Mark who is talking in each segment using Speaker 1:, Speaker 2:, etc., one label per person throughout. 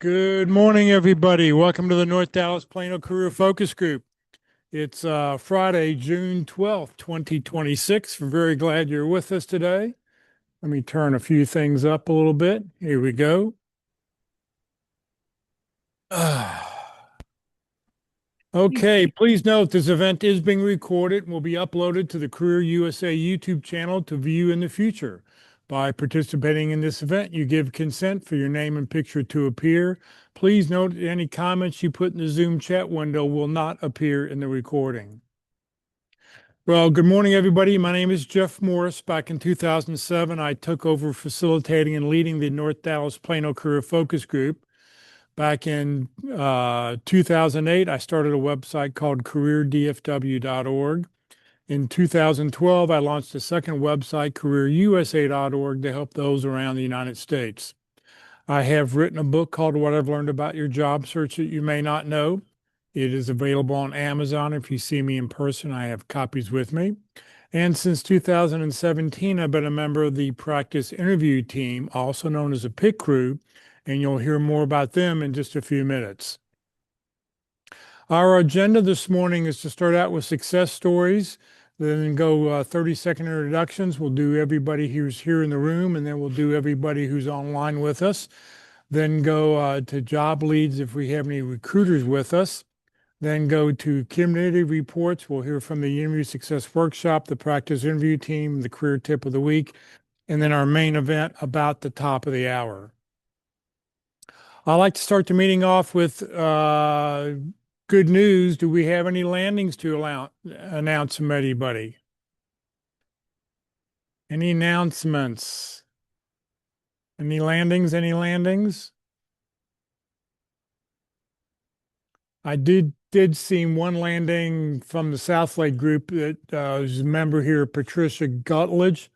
Speaker 1: Good morning, everybody. Welcome to the North Dallas Plano Career Focus Group. It's Friday, June 12th, 2026. We're very glad you're with us today. Let me turn a few things up a little bit. Here we go. Okay, please note this event is being recorded and will be uploaded to the Career USA YouTube channel to view in the future. By participating in this event, you give consent for your name and picture to appear. Please note that any comments you put in the Zoom chat window will not appear in the recording. Well, good morning, everybody. My name is Jeff Morris. Back in 2007, I took over facilitating and leading the North Dallas Plano Career Focus Group. Back in 2008, I started a website called careerdfw.org. In 2012, I launched a second website, careerusa.org, to help those around the United States. I have written a book called What I've Learned About Your Job Search That You May Not Know. It is available on Amazon. If you see me in person, I have copies with me. And since 2017, I've been a member of the practice interview team, also known as a PIT crew, and you'll hear more about them in just a few minutes. Our agenda this morning is to start out with success stories, then go 30-second introductions. We'll do everybody who's here in the room, and then we'll do everybody who's online with us. Then go to job leads if we have any recruiters with us. Then go to community reports. We'll hear from the Interview Success Workshop, the practice interview team, the career tip of the week, and then our main event about the top of the hour. I'd like to start the meeting off with good news. Do we have any landings to announce from anybody? Any announcements? Any landings? Any landings? I did see one landing from the Southlake group that is a member here, Patricia Gutledge.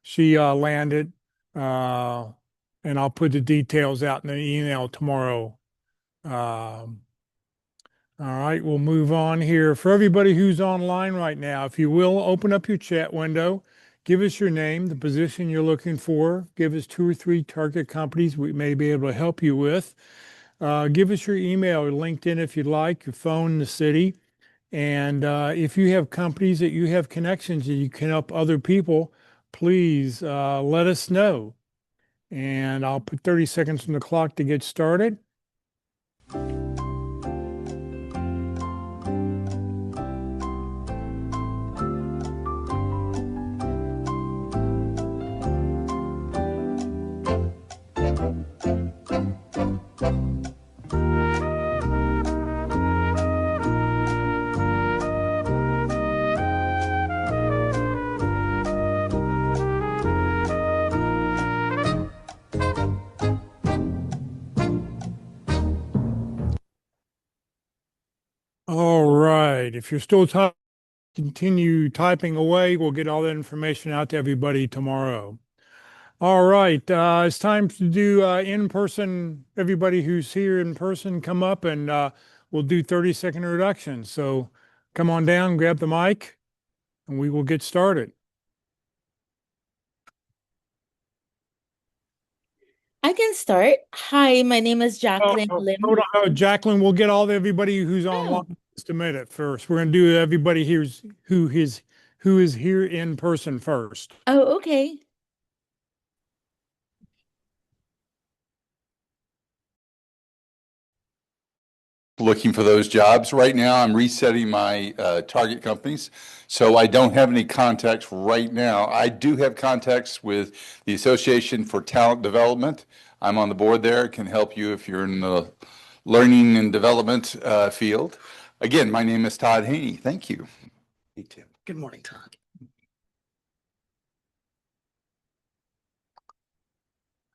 Speaker 1: She landed, and I'll put the details out in the email tomorrow. All right, we'll move on here. For everybody who's online right now, if you will, open up your chat window, give us your name, the position you're looking for, give us 2 or 3 target companies we may be able to help you with. Give us your email or LinkedIn if you'd like, your phone, the city. And if you have companies that you have connections that you can help other people, please let us know. And I'll put 30 seconds on the clock to get started. All right. If you're still continue typing away. We'll get all that information out to everybody tomorrow. All right. It's time to do in-person. Everybody who's here in person, come up and we'll do 30-second introductions. So come on down, grab the mic, and we will get started.
Speaker 2: I can start. Hi, my name is Jacqueline Lim.
Speaker 1: Hold on, Jacqueline, we'll get all everybody who's online in just a minute first. We're going to do everybody who is here in person first.
Speaker 2: Oh, okay.
Speaker 3: Looking for those jobs. Right now, I'm resetting my target companies, so I don't have any contacts right now. I do have contacts with the Association for Talent Development. I'm on the board there. It can help you if you're in the learning and development field. Again, my name is Todd Haney. Thank you.
Speaker 4: Me too. Good morning, Todd.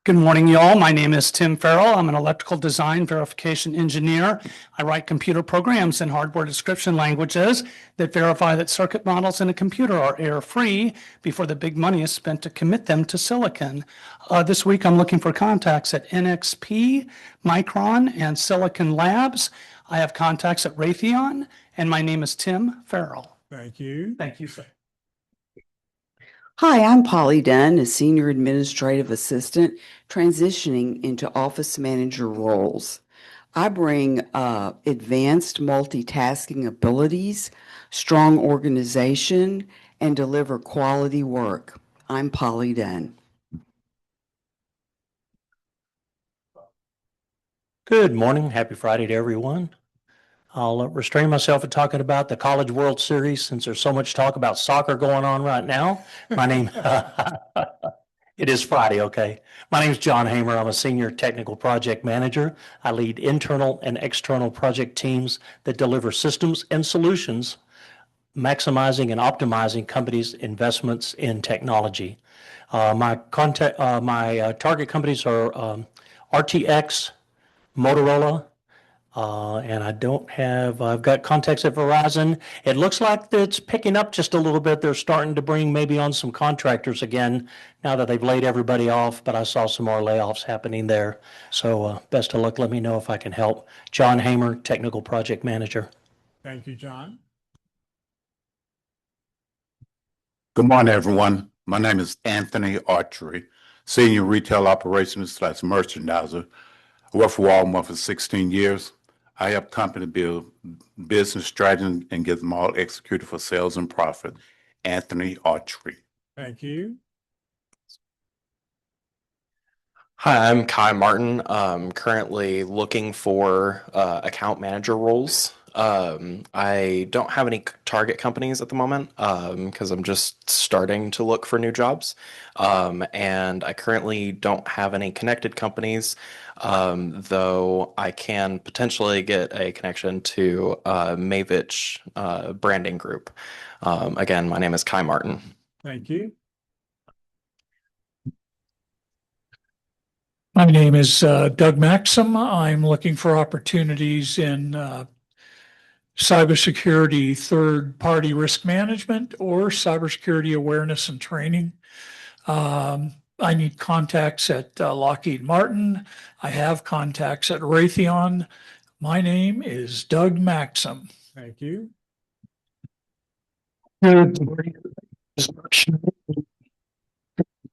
Speaker 4: Good morning, y'all. My name is Tim Farrell. I'm an electrical design verification engineer. I write computer programs in hardware description languages that verify that circuit models in a computer are error-free before the big money is spent to commit them to silicon. This week, I'm looking for contacts at NXP, Micron, and Silicon Labs. I have contacts at Raytheon, and my name is Tim Farrell.
Speaker 1: Thank you.
Speaker 4: Thank you, sir.
Speaker 5: Hi, I'm Polly Dunn, a senior administrative assistant transitioning into office manager roles. I bring advanced multitasking abilities, strong organization, and deliver quality work. I'm Polly Dunn.
Speaker 6: Good morning. Happy Friday to everyone. I'll restrain myself from talking about the College World Series since there's so much talk about soccer going on right now. My name, it is Friday, okay. My name is John Hamer. I'm a senior technical project manager. I lead internal and external project teams that deliver systems and solutions, maximizing and optimizing companies' investments in technology. My target companies are RTX, Motorola, and I've got contacts at Verizon. It looks like it's picking up just a little bit. They're starting to bring maybe on some contractors again now that they've laid everybody off, but I saw some more layoffs happening there. So best of luck. Let me know if I can help. John Hamer, Technical Project Manager.
Speaker 1: Thank you, John.
Speaker 7: Good morning, everyone. My name is Anthony Archery, Senior Retail Operations / Merchandiser. I worked for Walmart for 16 years. I help company build business strategy and get them all executed for sales and profit. Anthony Archery.
Speaker 1: Thank you.
Speaker 8: Hi, I'm Kai Martin. Currently looking for account manager roles. I don't have any target companies at the moment because I'm just starting to look for new jobs. And I currently don't have any connected companies, though I can potentially get a connection to Mavich Branding Group. Again, my name is Kai Martin.
Speaker 1: Thank you.
Speaker 9: My name is Doug Maxim. I'm looking for opportunities in cybersecurity, third-party risk management, or cybersecurity awareness and training. I need contacts at Lockheed Martin. I have contacts at Raytheon. My name is Doug Maxim.
Speaker 1: Thank you.
Speaker 10: Good morning.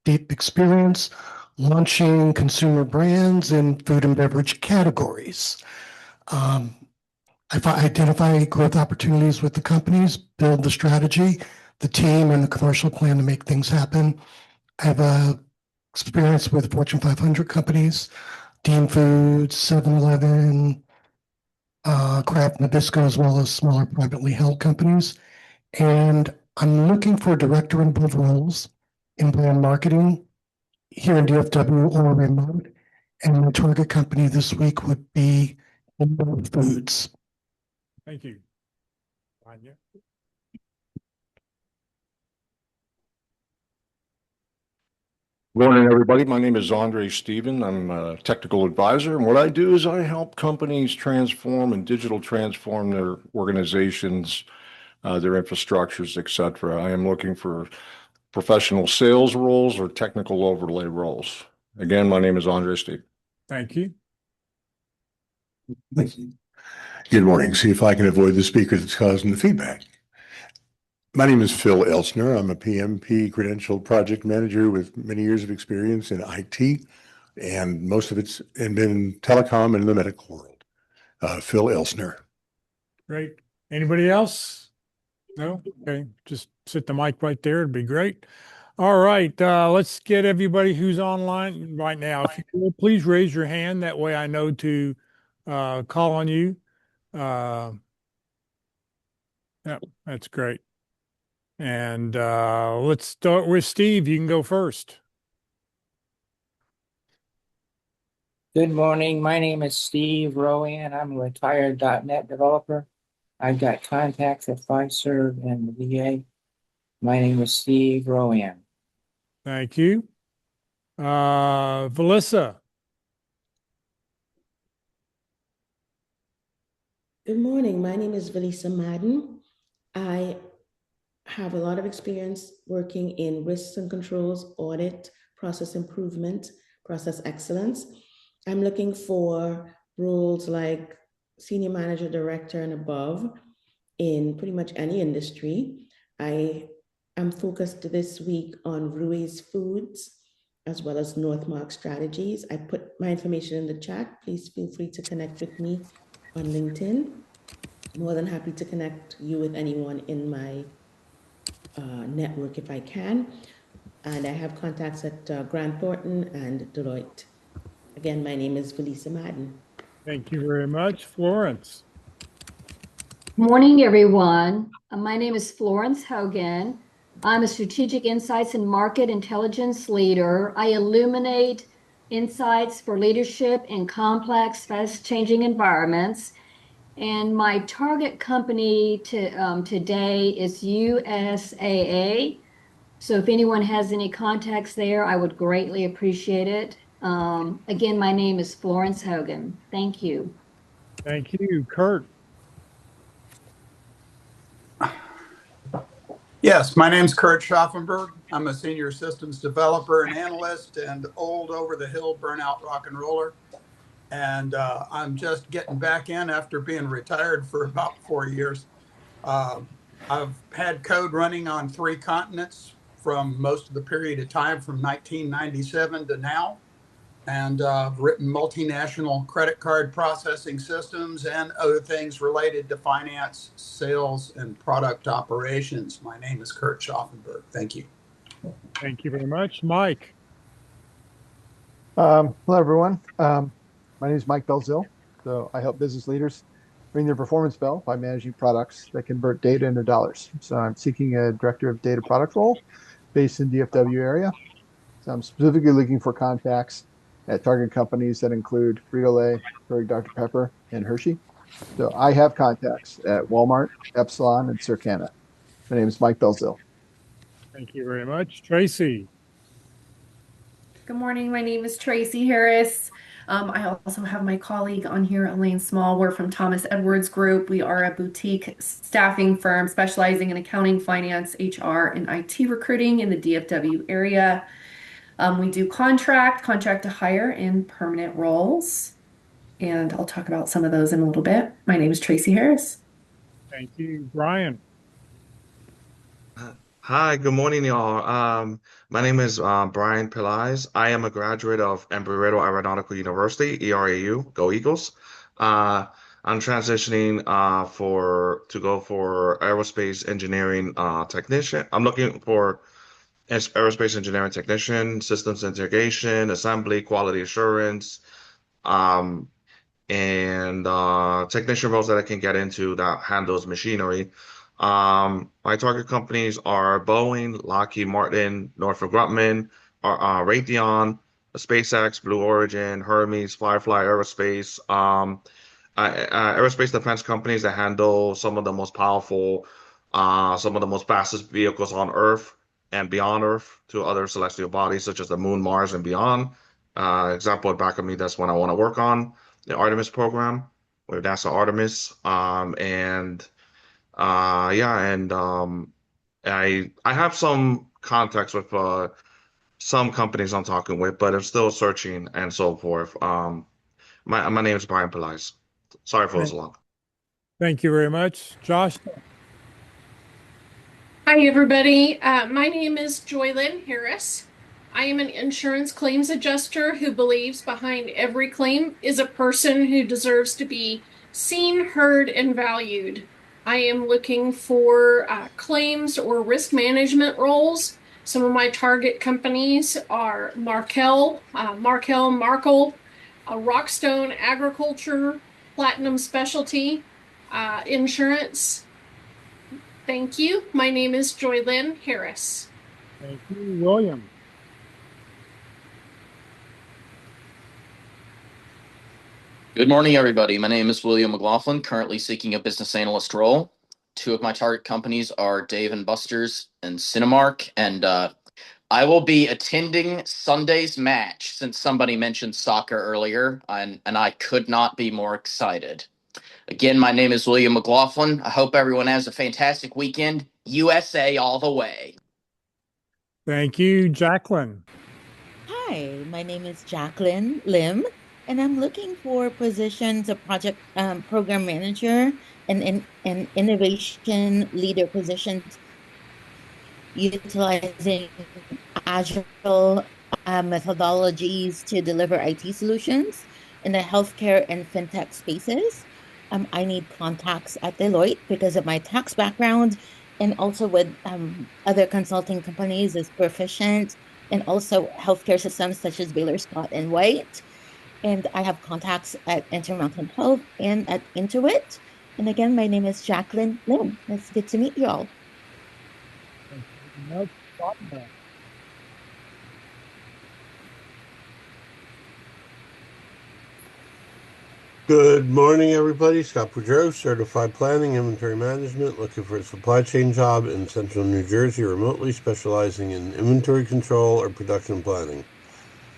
Speaker 10: Deep experience launching consumer brands in food and beverage categories. I identify growth opportunities with the companies, build the strategy, the team, and the commercial plan to make things happen. I have experience with Fortune 500 companies, Dean Foods, 7-Eleven, Kraft Nabisco, as well as smaller privately held companies. And I'm looking for director and above roles in brand marketing here in DFW or remote. And my target company this week would be Foods.
Speaker 1: Thank you. Anya.
Speaker 11: Good morning, everybody. My name is Andre Steven. I'm a technical advisor, and what I do is I help companies transform and digital transform their organizations, their infrastructures, et cetera. I am looking for professional sales roles or technical overlay roles. Again, my name is Andre Steven.
Speaker 1: Thank you.
Speaker 12: Thank you. Good morning. See if I can avoid the speaker that's causing the feedback. My name is Phil Elsner. I'm a PMP credentialed project manager with many years of experience in IT, and most of it's been in telecom and in the medical world. Phil Elsner.
Speaker 1: Great. Anybody else? No? Okay. Just sit the mic right there. It'd be great. All right. Let's get everybody who's online right now. If you will, please raise your hand. That way I know to call on you. Yeah, that's great. And let's start with Steve. You can go first.
Speaker 13: Good morning. My name is Steve Rowan. I'm a retired .NET developer. I've got contacts at Fiserv and the VA. My name is Steve Rowan.
Speaker 1: Thank you. Melissa.
Speaker 14: Good morning. My name is Valisa Madden. I have a lot of experience working in risks and controls, audit, process improvement, process excellence. I'm looking for roles like senior manager, director, and above in pretty much any industry. I I'm focused this week on Ruiz Foods as well as Northmark Strategies. I put my information in the chat. Please feel free to connect with me on LinkedIn. More than happy to connect you with anyone in my network if I can. And I have contacts at Grant Thornton and Deloitte. Again, my name is Felisa Madden.
Speaker 1: Thank you very much. Florence.
Speaker 15: Morning, everyone. My name is Florence Hogan. I'm a strategic insights and market intelligence leader. I illuminate insights for leadership in complex, fast-changing environments. And my target company today is USAA. So if anyone has any contacts there, I would greatly appreciate it. Again, my name is Florence Hogan. Thank you.
Speaker 1: Thank you. Kurt.
Speaker 16: Yes, my name's Kurt Schaffenberg. I'm a senior systems developer and analyst and old over the hill burnout rock and roller. And I'm just getting back in after being retired for about 4 years. I've had code running on 3 continents from most of the period of time from 1997 to now. And I've written multinational credit card processing systems and other things related to finance, sales, and product operations. My name is Kurt Schaffenberg. Thank you.
Speaker 1: Thank you very much. Mike.
Speaker 17: Hello, everyone. My name is Mike Belzil. So I help business leaders ring their performance bell by managing products that convert data into dollars. So I'm seeking a director of data product role based in DFW area. So I'm specifically looking for contacts at target companies that include Frito-Lay, Keurig Dr. Pepper, and Hershey. So I have contacts at Walmart, Epsilon, and Circana. My name is Mike Belzil.
Speaker 1: Thank you very much. Tracy.
Speaker 18: Good morning. My name is Tracy Harris. I also have my colleague on here, Elaine Small. We're from Thomas Edwards Group. We are a boutique staffing firm specializing in accounting, finance, HR, and IT recruiting in the DFW area. We do contract to hire, and permanent roles. And I'll talk about some of those in a little bit. My name is Tracy Harris.
Speaker 1: Thank you. Brian.
Speaker 19: Hi, good morning, y'all. My name is Brian Pillais. I am a graduate of Embry-Riddle Aeronautical University, ERAU, Go Eagles. I'm transitioning to go for aerospace engineering technician. I'm looking for aerospace engineering technician, systems integration, assembly, quality assurance, um, and technician roles that I can get into that handles machinery. My target companies are Boeing, Lockheed Martin, Northrop Grumman, Raytheon, SpaceX, Blue Origin, Hermes, Firefly Aerospace, aerospace defense companies that handle some of the most powerful, some of the most fastest vehicles on Earth and beyond Earth to other celestial bodies such as the Moon, Mars, and beyond. Example back of me, that's what I want to work on, the Artemis program with NASA Artemis. I have some contacts with some companies I'm talking with, but I'm still searching and so forth. My name is Brian Pillais. Sorry for so long.
Speaker 1: Thank you very much. Josh.
Speaker 20: Hi, everybody. My name is Joylyn Harris. I am an insurance claims adjuster who believes behind every claim is a person who deserves to be seen, heard, and valued. I am looking for claims or risk management roles. Some of my target companies are Markel, Markle, Rockstone Agriculture, Platinum Specialty Insurance. Thank you. My name is Joylyn Harris.
Speaker 1: Thank you. William.
Speaker 21: Good morning, everybody. My name is William McLaughlin, currently seeking a business analyst role. 2 of my target companies are Dave & Buster's and Cinemark, and I will be attending Sunday's match since somebody mentioned soccer earlier, and I could not be more excited. Again, my name is William McLaughlin. I hope everyone has a fantastic weekend. USA all the way.
Speaker 1: Thank you, Jacqueline.
Speaker 2: Hi, my name is Jacqueline Lim, and I'm looking for positions of project program manager and innovation leader positions utilizing agile methodologies to deliver IT solutions in the healthcare and fintech spaces. I need contacts at Deloitte because of my tax background, and also with other consulting companies as Proficient, and also healthcare systems such as Baylor Scott and White. And I have contacts at Intermountain Health and at Intuit. And again, my name is Jacqueline Lim. It's good to meet you all.
Speaker 3: Good morning, everybody. Scott Boudreau, Certified Planning, Inventory Management, looking for a supply chain job in central New Jersey, remotely specializing in inventory control or production planning.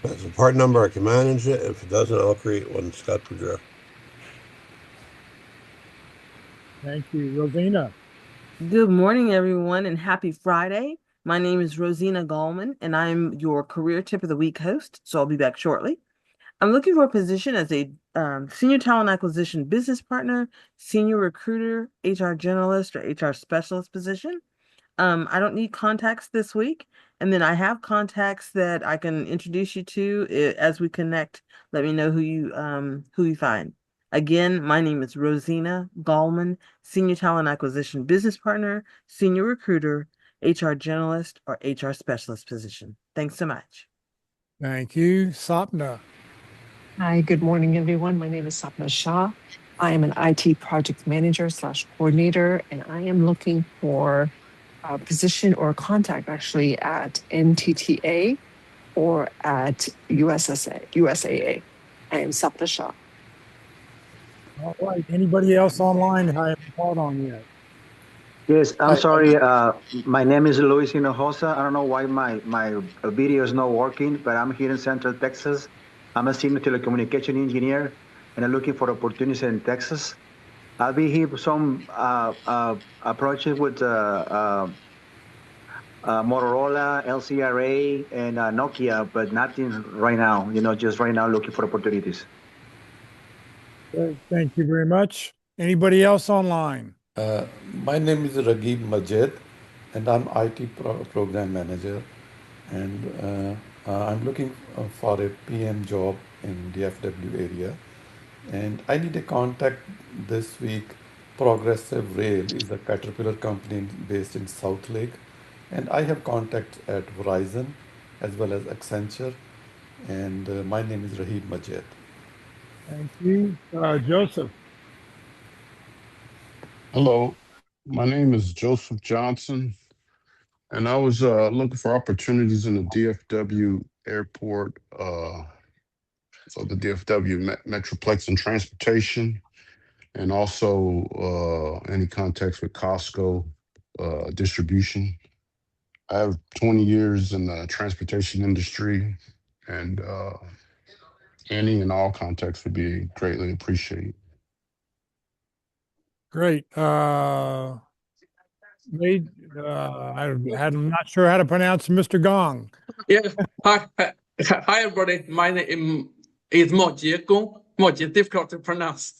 Speaker 3: If that's a part number, I can manage it. If it doesn't, I'll create one. Scott Boudreau.
Speaker 1: Thank you. Rosina.
Speaker 22: Good morning, everyone, and happy Friday. My name is Rosina Gallman, and I'm your Career Tip of the Week host, so I'll be back shortly. I'm looking for a position as a senior talent acquisition business partner, senior recruiter, HR generalist, or HR specialist position. I don't need contacts this week, and then I have contacts that I can introduce you to as we connect. Let me know who you find. Again, my name is Rosina Gallman, Senior Talent Acquisition Business Partner, Senior Recruiter, HR Generalist, or HR Specialist position. Thanks so much.
Speaker 1: Thank you. Sapna.
Speaker 23: Hi, good morning, everyone. My name is Sapna Shah. I am an IT project manager / coordinator, and I am looking for a position or a contact actually at NTTA or at USAA. I am Sapna Shah.
Speaker 1: All right. Anybody else online I haven't called on yet?
Speaker 24: Yes, I'm sorry. My name is Luis Hinojosa. I don't know why my video is not working, but I'm here in Central Texas. I'm a senior telecommunication engineer, and I'm looking for opportunities in Texas. I'll be here for some approaches with Motorola, LCRA, and Nokia, but nothing right now. Just right now looking for opportunities.
Speaker 1: Thank you very much. Anybody else online?
Speaker 25: My name is Raghib Majid, and I'm IT program manager, and I'm looking for a PM job in DFW area, and I need a contact this week. Progressive Rail is a Caterpillar company based in South Lake, and I have contacts at Verizon as well as Accenture, and my name is Raghib Majid.
Speaker 1: Thank you. Joseph.
Speaker 26: Hello, my name is Joseph Johnson, and I was looking for opportunities in the DFW airport, so the DFW Metroplex and transportation, and also any contacts with Costco distribution. I have 20 years in the transportation industry, and any and all contacts would be greatly appreciated.
Speaker 1: Great. I'm not sure how to pronounce Mr. Gong.
Speaker 27: Yeah. Hi, everybody. My name is Mojie Gong. Mojie, difficult to pronounce.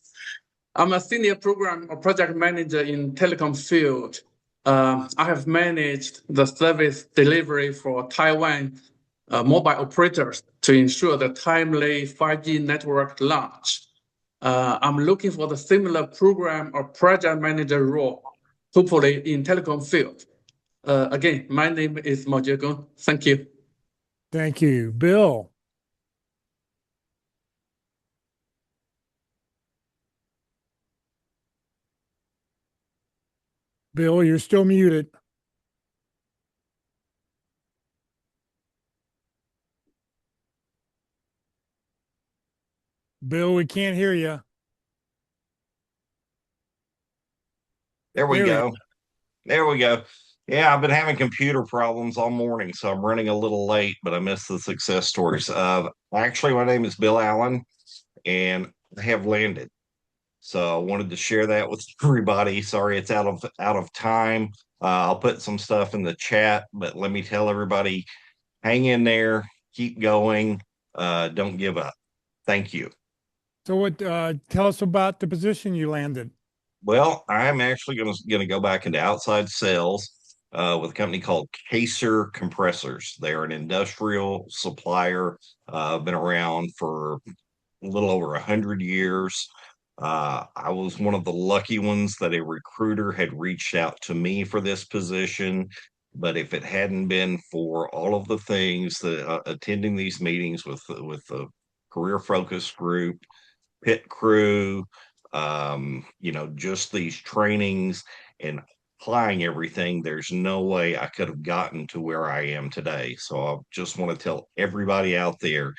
Speaker 27: I'm a senior program or project manager in telecom field. I have managed the service delivery for Taiwan mobile operators to ensure the timely 5G network launch. I'm looking for the similar program or project manager role, hopefully in telecom field. Again, my name is Mojie Gong. Thank you.
Speaker 1: Thank you. Bill. Bill, you're still muted. Bill, we can't hear you.
Speaker 28: There we go. There we go. Yeah, I've been having computer problems all morning, so I'm running a little late, but I missed the success stories. Actually, my name is Bill Allen, and I have landed. So I wanted to share that with everybody. Sorry, it's out of time. I'll put some stuff in the chat, but let me tell everybody, hang in there, keep going, don't give up. Thank you.
Speaker 1: So tell us about the position you landed.
Speaker 28: Well, I'm actually going to go back into outside sales. with a company called Caser Compressors. They're an industrial supplier, been around for a little over 100 years. I was one of the lucky ones that a recruiter had reached out to me for this position. But if it hadn't been for all of the things that attending these meetings with the career focus group, pit crew, just these trainings and applying everything, there's no way I could have gotten to where I am today. So I just want to tell everybody out there,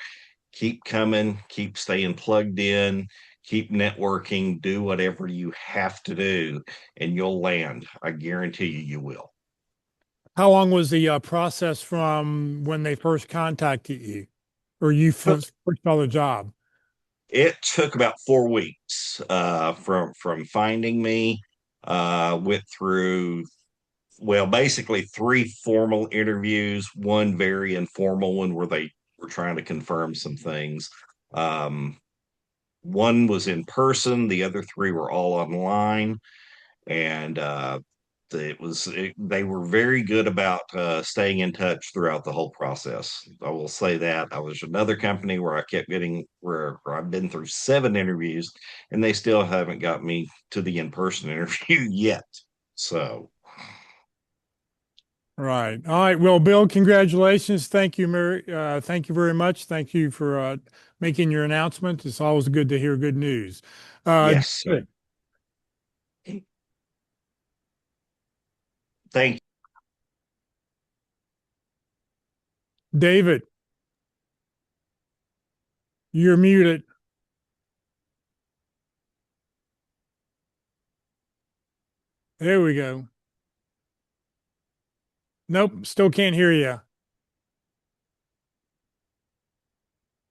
Speaker 28: keep coming, keep staying plugged in, keep networking, do whatever you have to do, and you'll land. I guarantee you will.
Speaker 1: How long was the process from when they first contacted you or you first saw the job?
Speaker 28: It took about 4 weeks from finding me. Went through, well, basically 3 formal interviews, one very informal one where they were trying to confirm some things. One was in person, the other 3 were all online, and they were very good about staying in touch throughout the whole process. I will say that. I was another company where I kept getting where I've been through 7 interviews and they still haven't got me to the in-person interview yet. So
Speaker 1: Right. All right. Well, Bill, congratulations. Thank you, Mary. Thank you very much. Thank you for making your announcement. It's always good to hear good news.
Speaker 28: yes. Thank you.
Speaker 1: David, you're muted. There we go. Nope, still can't hear you.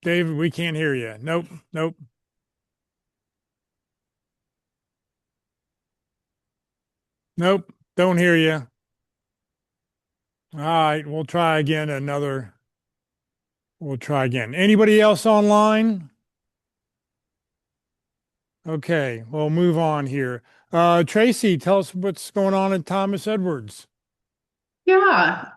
Speaker 1: David, we can't hear you. Nope, nope. Nope, don't hear you. All right, we'll try again. We'll try again. Anybody else online? Okay, we'll move on here. Tracy, tell us what's going on at Thomas Edwards.
Speaker 18: Yeah.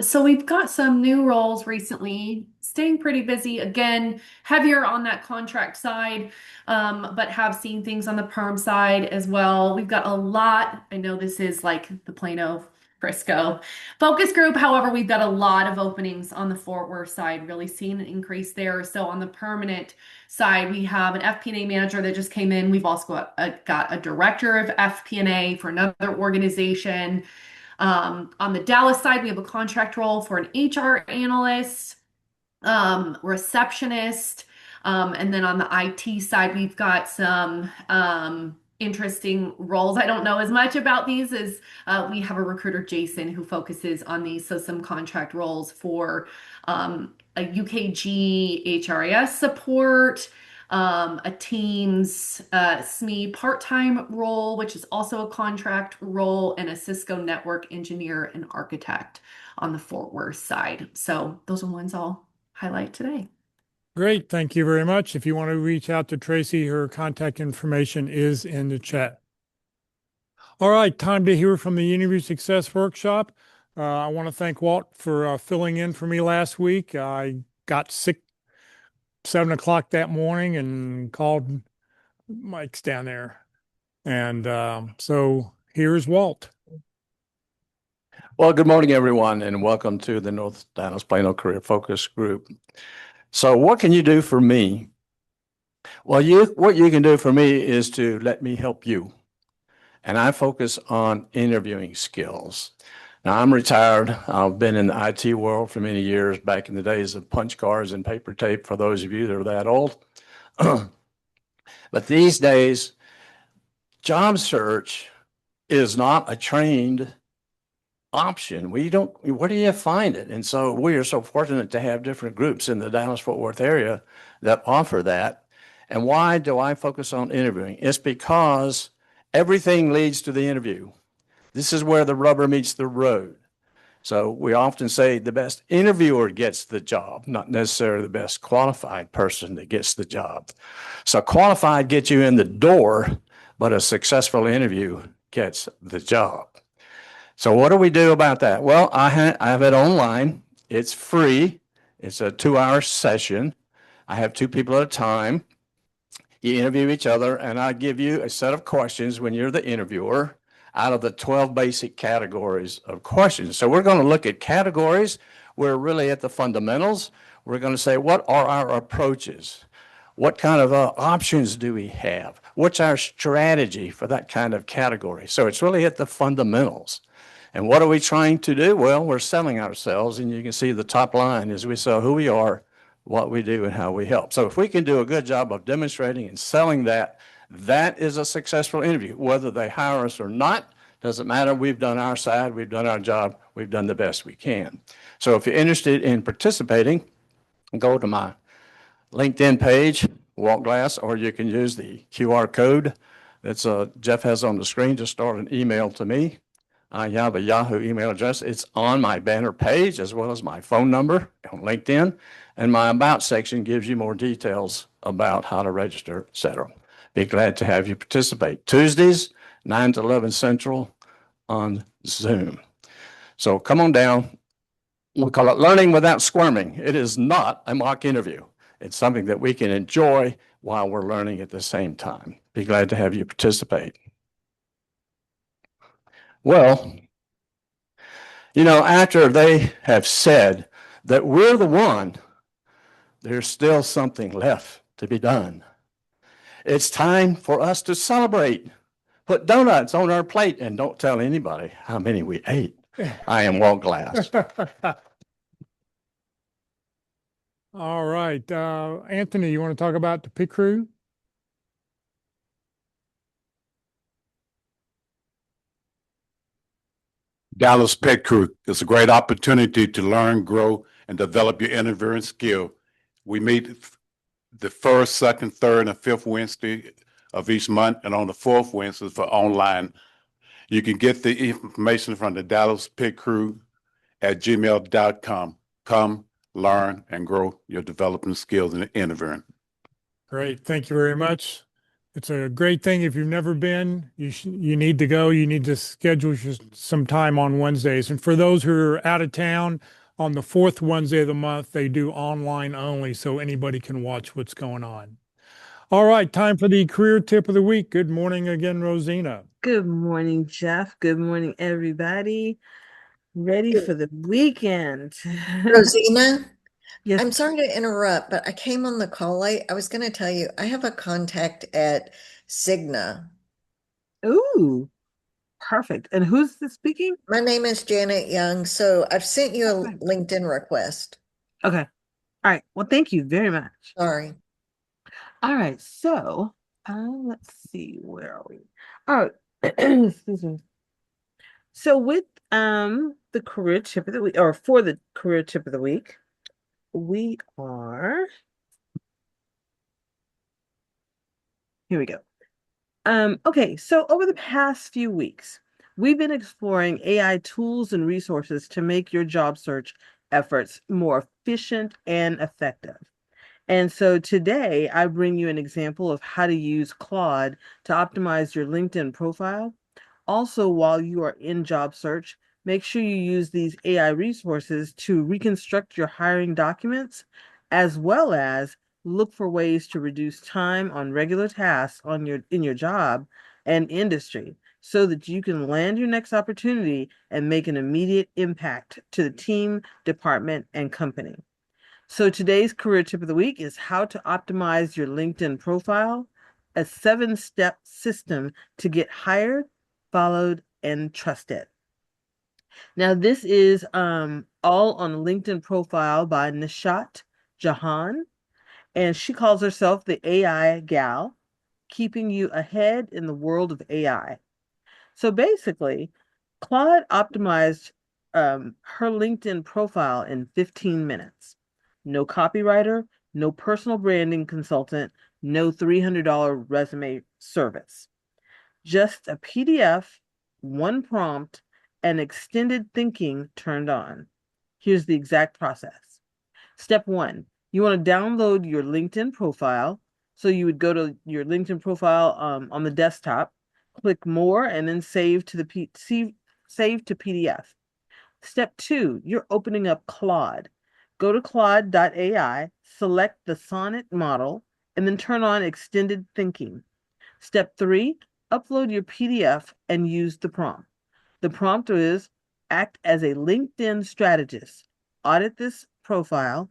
Speaker 18: So we've got some new roles recently, staying pretty busy. Again, heavier on that contract side, but have seen things on the perm side as well. We've got a lot. I know this is like the Plano, Frisco focus group. However, we've got a lot of openings on the Fort Worth side, really seeing an increase there. So on the permanent side, we have an FP&A manager that just came in. We've also got a director of FP&A for another organization. On the Dallas side, we have a contract role for an HR analyst, receptionist, and then on the IT side, we've got some interesting roles. I don't know as much about these as we have a recruiter, Jason, who focuses on these. So some contract roles for a UKG HRIS support, a Teams SME part-time role, which is also a contract role, and a Cisco network engineer and architect on the Fort Worth side. So those are ones I'll highlight today.
Speaker 1: Great. Thank you very much. If you want to reach out to Tracy, her contact information is in the chat. All right, time to hear from the Interview Success Workshop. I want to thank Walt for filling in for me last week. I got sick 7 o'clock that morning and called Mike's down there. And so here's Walt.
Speaker 4: Well, good morning, everyone, and welcome to the North Dallas Plano Career Focus Group. So what can you do for me? Well, what you can do for me is to let me help you. And I focus on interviewing skills. Now, I'm retired. I've been in the IT world for many years, back in the days of punch cards and paper tape, for those of you that are that old. But these days, job search is not a trained option. Where do you find it? And so we are so fortunate to have different groups in the Dallas-Fort Worth area that offer that. And why do I focus on interviewing? It's because everything leads to the interview. This is where the rubber meets the road. So we often say the best interviewer gets the job, not necessarily the best qualified person that gets the job. So qualified gets you in the door, but a successful interview gets the job. So what do we do about that? Well, I have it online. It's free. It's a 2-hour session. I have 2 people at a time. You interview each other, and I give you a set of questions when you're the interviewer out of the 12 basic categories of questions. So we're going to look at categories. We're really at the fundamentals. We're going to say, what are our approaches? What kind of options do we have? What's our strategy for that kind of category? So it's really at the fundamentals. And what are we trying to do? Well, we're selling ourselves, and you can see the top line is we sell who we are, what we do, and how we help. So if we can do a good job of demonstrating and selling that, that is a successful interview. Whether they hire us or not, doesn't matter. We've done our side, we've done our job, we've done the best we can. So if you're interested in participating, go to my LinkedIn page, Walt Glass, or you can use the QR code that's Jeff has on the screen. Just start an email to me. I have a Yahoo email address. It's on my banner page as well as my phone number on LinkedIn. And my About section gives you more details about how to register, et cetera. Be glad to have you participate. Tuesdays, 9 to 11 Central on Zoom. So come on down. We call it Learning Without Squirming. It is not a mock interview. It's something that we can enjoy while we're learning at the same time. Be glad to have you participate. Well, you know, after they have said that we're the one, there's still something left to be done. It's time for us to celebrate. Put donuts on our plate and don't tell anybody how many we ate. I am Walt Glass.
Speaker 1: All right. Anthony, you want to talk about the pit crew?
Speaker 5: Dallas Pet Crew is a great opportunity to learn, grow, and develop your interviewing skill. We meet the first, second, third, and fifth Wednesday of each month, and on the fourth Wednesday for online. You can get the information from the Dallas Pit Crew at gmail.com. Come, learn, and grow your developing skills in interviewing.
Speaker 1: Great. Thank you very much. It's a great thing. If you've never been, you need to go. You need to schedule some time on Wednesdays. And for those who are out of town, on the fourth Wednesday of the month, they do online only, so anybody can watch what's going on. All right, time for the career tip of the week. Good morning again, Rosina.
Speaker 22: Good morning, Jeff. Good morning, everybody. Ready for the weekend.
Speaker 6: Rosina?
Speaker 22: Yes.
Speaker 6: I'm sorry to interrupt, but I came on the call late. I was going to tell you, I have a contact at Cigna.
Speaker 22: Ooh, perfect. And who's this speaking?
Speaker 6: My name is Janet Young. So I've sent you a LinkedIn request.
Speaker 22: Okay. All right. Well, thank you very much.
Speaker 6: Sorry.
Speaker 22: All right. So let's see. Where are we? Oh, excuse me. So with the career tip of the week, or for the career tip of the week, we are, here we go. Okay, so over the past few weeks, we've been exploring AI tools and resources to make your job search efforts more efficient and effective. And so today I bring you an example of how to use Claude to optimize your LinkedIn profile. Also, while you are in job search, make sure you use these AI resources to reconstruct your hiring documents, as well as look for ways to reduce time on regular tasks in your job and industry so that you can land your next opportunity and make an immediate impact to the team, department, and company. So today's career tip of the week is how to optimize your LinkedIn profile, a 7-step system to get hired, followed, and trusted. Now, this is all on a LinkedIn profile by Nishat Jahan, and she calls herself the AI gal, keeping you ahead in the world of AI. So basically, Claude optimized her LinkedIn profile in 15 minutes. No copywriter, no personal branding consultant, no $300 resume service. Just a PDF, one prompt, and extended thinking turned on. Here's the exact process. Step 1, you want to download your LinkedIn profile. So you would go to your LinkedIn profile on the desktop, click more, and then save to the save to PDF. Step 2, you're opening up Claude. Go to Claude.ai, select the Sonnet model, and then turn on extended thinking. Step 3, upload your PDF and use the prompt. The prompt is act as a LinkedIn strategist. Audit this profile,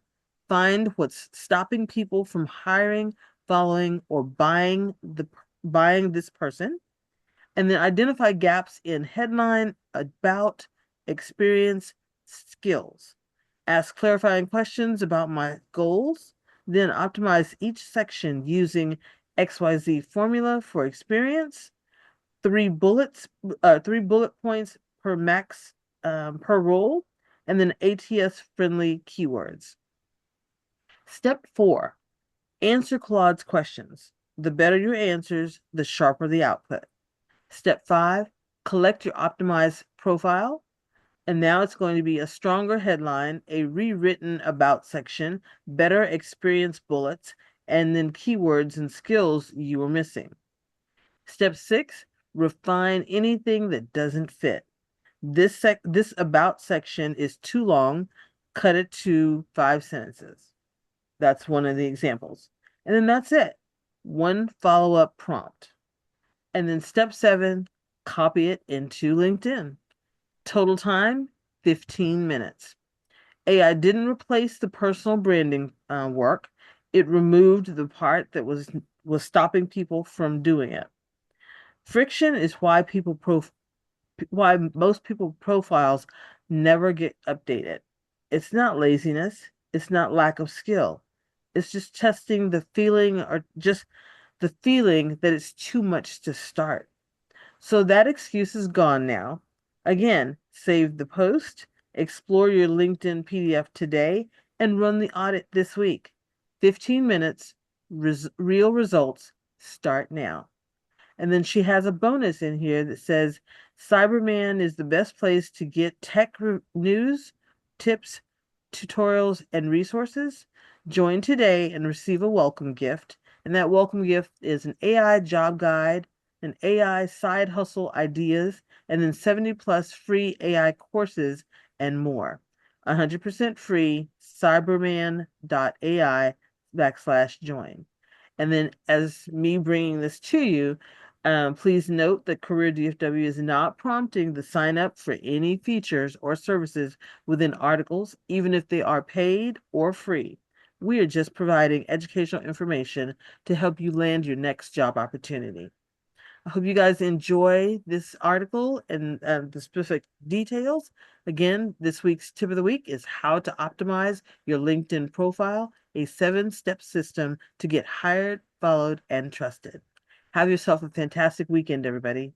Speaker 22: find what's stopping people from hiring, following, or buying this person, and then identify gaps in headline, about, experience, skills. Ask clarifying questions about my goals, then optimize each section using XYZ formula for experience, 3 bullet points per max per role, and then ATS friendly keywords. Step 4, answer Claude's questions. The better your answers, the sharper the output. Step 5, collect your optimized profile. And now it's going to be a stronger headline, a rewritten about section, better experience bullets, and then keywords and skills you were missing. Step 6, refine anything that doesn't fit. This about section is too long, cut it to 5 sentences. That's one of the examples. And then that's it. One follow-up prompt. And then step 7, copy it into LinkedIn. Total time, 15 minutes. AI didn't replace the personal branding work. It removed the part that was stopping people from doing it. Friction is why most people profiles never get updated. It's not laziness. It's not lack of skill. It's just testing the feeling or just the feeling that it's too much to start. So that excuse is gone now. Again, save the post, explore your LinkedIn PDF today, and run the audit this week. 15 minutes, real results, start now. And then she has a bonus in here that says Cyberman is the best place to get tech news, tips, tutorials, and resources. Join today and receive a welcome gift. And that welcome gift is an AI job guide, an AI side hustle ideas, and then 70 plus free AI courses and more. 100% free, cyberman.ai/join. And then as me bringing this to you, please note that Career DFW is not prompting the sign up for any features or services within articles, even if they are paid or free. We are just providing educational information to help you land your next job opportunity. I hope you guys enjoy this article and the specific details. Again, this week's tip of the week is how to optimize your LinkedIn profile, a 7-step system to get hired, followed, and trusted. Have yourself a fantastic weekend, everybody.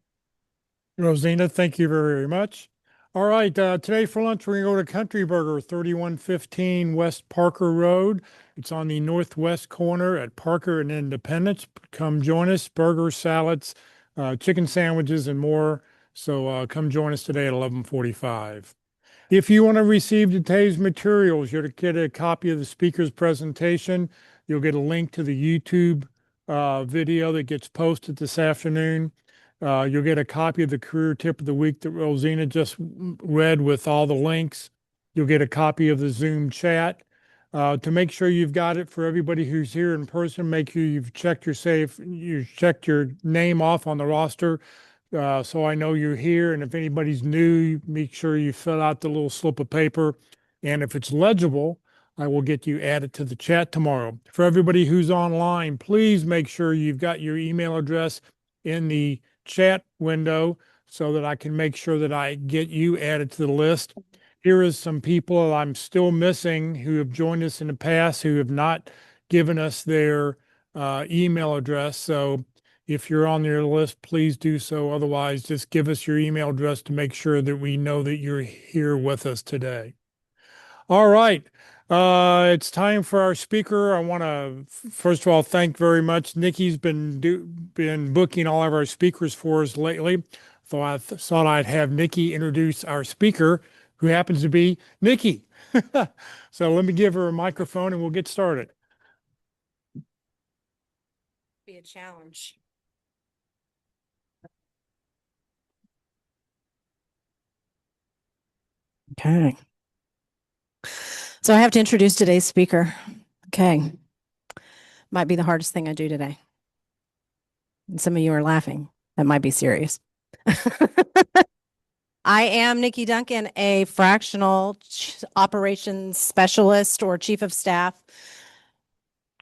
Speaker 1: Rosina, thank you very, very much. All right, today for lunch, we're going to go to Country Burger, 3115 West Parker Road. It's on the northwest corner at Parker and Independence. Come join us, burgers, salads, chicken sandwiches, and more. So come join us today at 11:45. If you want to receive today's materials, you're to get a copy of the speaker's presentation. You'll get a link to the YouTube video that gets posted this afternoon. You'll get a copy of the career tip of the week that Rosina just read with all the links. You'll get a copy of the Zoom chat. To make sure you've got it for everybody who's here in person, make sure you've checked your name off on the roster. So I know you're here, and if anybody's new, make sure you fill out the little slip of paper. And if it's legible, I will get you added to the chat tomorrow. For everybody who's online, please make sure you've got your email address in the chat window so that I can make sure that I get you added to the list. Here is some people I'm still missing who have joined us in the past who have not given us their email address. So if you're on your list, please do so. Otherwise, just give us your email address to make sure that we know that you're here with us today. All right. It's time for our speaker. I want to, first of all, thank very much. Nikki's been booking all of our speakers for us lately. So I thought I'd have Nikki introduce our speaker, who happens to be Nikki. So let me give her a microphone and we'll get started.
Speaker 7: Be a challenge. Okay. So I have to introduce today's speaker. Okay. Might be the hardest thing I do today. And some of you are laughing. That might be serious. I am Nikki Duncan, a fractional operations specialist or chief of staff.